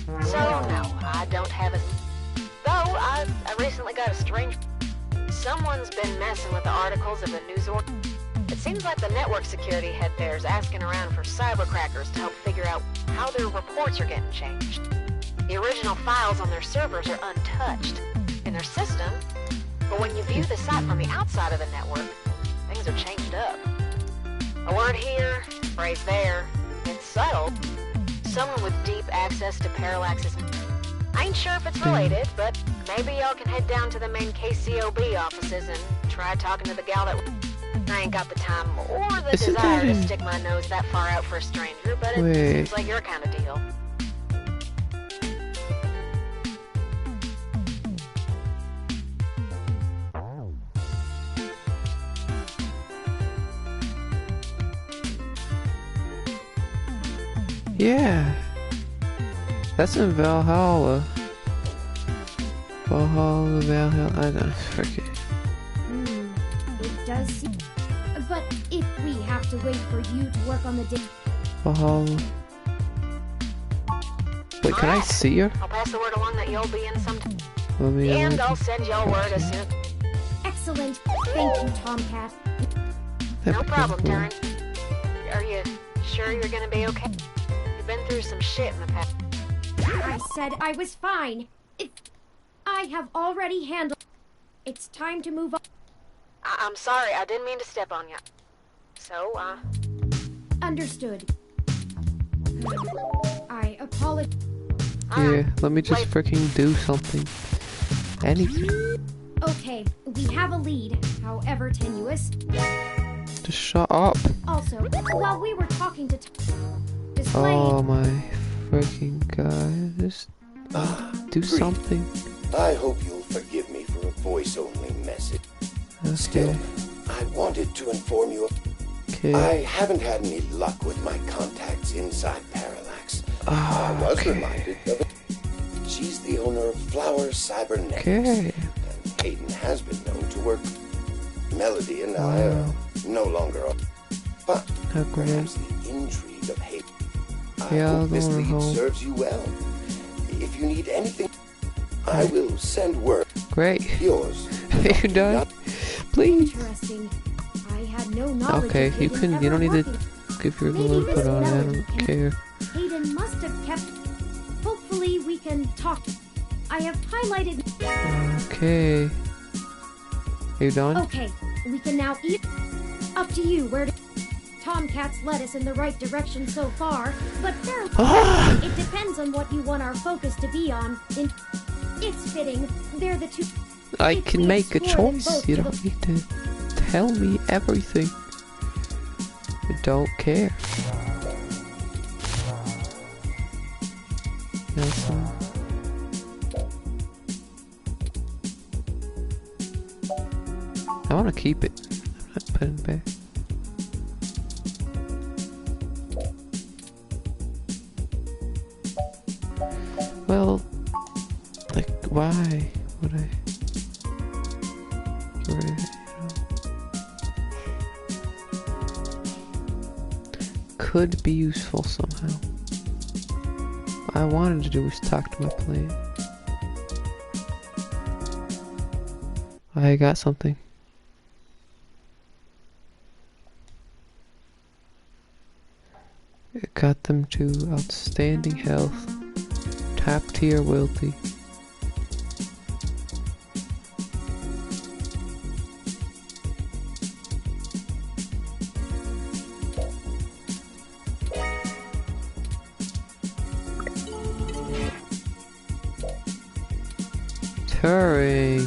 So, no, I don't have it. Though, I recently got a strange... Someone's been messing with the articles of the news org... It seems like the network security head there's asking around for cybercrackers to help figure out how their reports are getting changed. The original files on their servers are untouched in their system, but when you view the site from the outside of the network, things are changed up. A word here, a phrase there, it's subtle. Someone with deep access to Parallax's... I ain't sure if it's related, but maybe y'all can head down to the main KCOB offices and try talking to the gal that... I ain't got the time or the desire to stick my nose that far out for a stranger, but it seems like your kind of deal. Yeah. That's in Valhalla. Valhalla, I don't forget. It does seem... But if we have to wait for you to work on the day... Valhalla. Wait, can I see her? I'll pass the word along that you'll be in some... And I'll send y'all word as soon. Excellent. Thank you, Tomcat. No problem, Darren. Are you sure you're gonna be okay? You've been through some shit in the past. I said I was fine. I have already handled. It's time to move on. I'm sorry, I didn't mean to step on you. So, Understood. I apologize. Yeah, let me just freaking do something. Anything. Okay, we have a lead, however tenuous. Just shut up. Also, while we were talking to display. Oh my freaking god. Just do something. I hope you'll forgive me for a voice-only message. Okay. Still, I wanted to inform you. Okay. I haven't had any luck with my contacts inside Parallax. I was reminded of it. She's the owner of Flower Cybernetics. Okay. And Hayden has been known to work. Melody and I are no longer up. But perhaps the intrigue of Hayden. I hope this lead serves you well. If you need anything, I will send word. Great. Yours. Are you done? Please. Interesting. I had no knowledge. Okay, you can. You don't need to give your little input on it. I don't care. Hayden must have kept. Hopefully, we can talk. I have highlighted. Okay. Are you done? Okay, we can now eat. Up to you. Where to. Tomcats led us in the right direction so far, but it depends on what you want our focus to be on. It's fitting. They're the two. I can make a choice. You don't need to tell me everything. I don't care. Nelson. I want to keep it. I'm not putting it back. Well, like, why would I get rid of it, Could be useful somehow. What I wanted to do was talk to my plant. I got something. It got them to outstanding health. Top tier wealthy. Turing.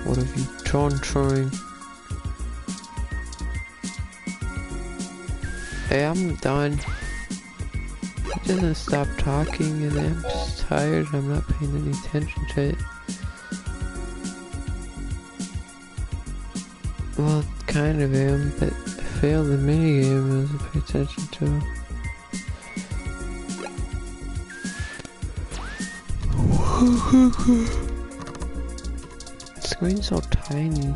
What have you done, Turing? Hey, I'm done. He doesn't stop talking and I'm just tired. I'm not paying any attention to it. Well, kind of am, but I failed the minigame as I pay attention to. The screen's so tiny.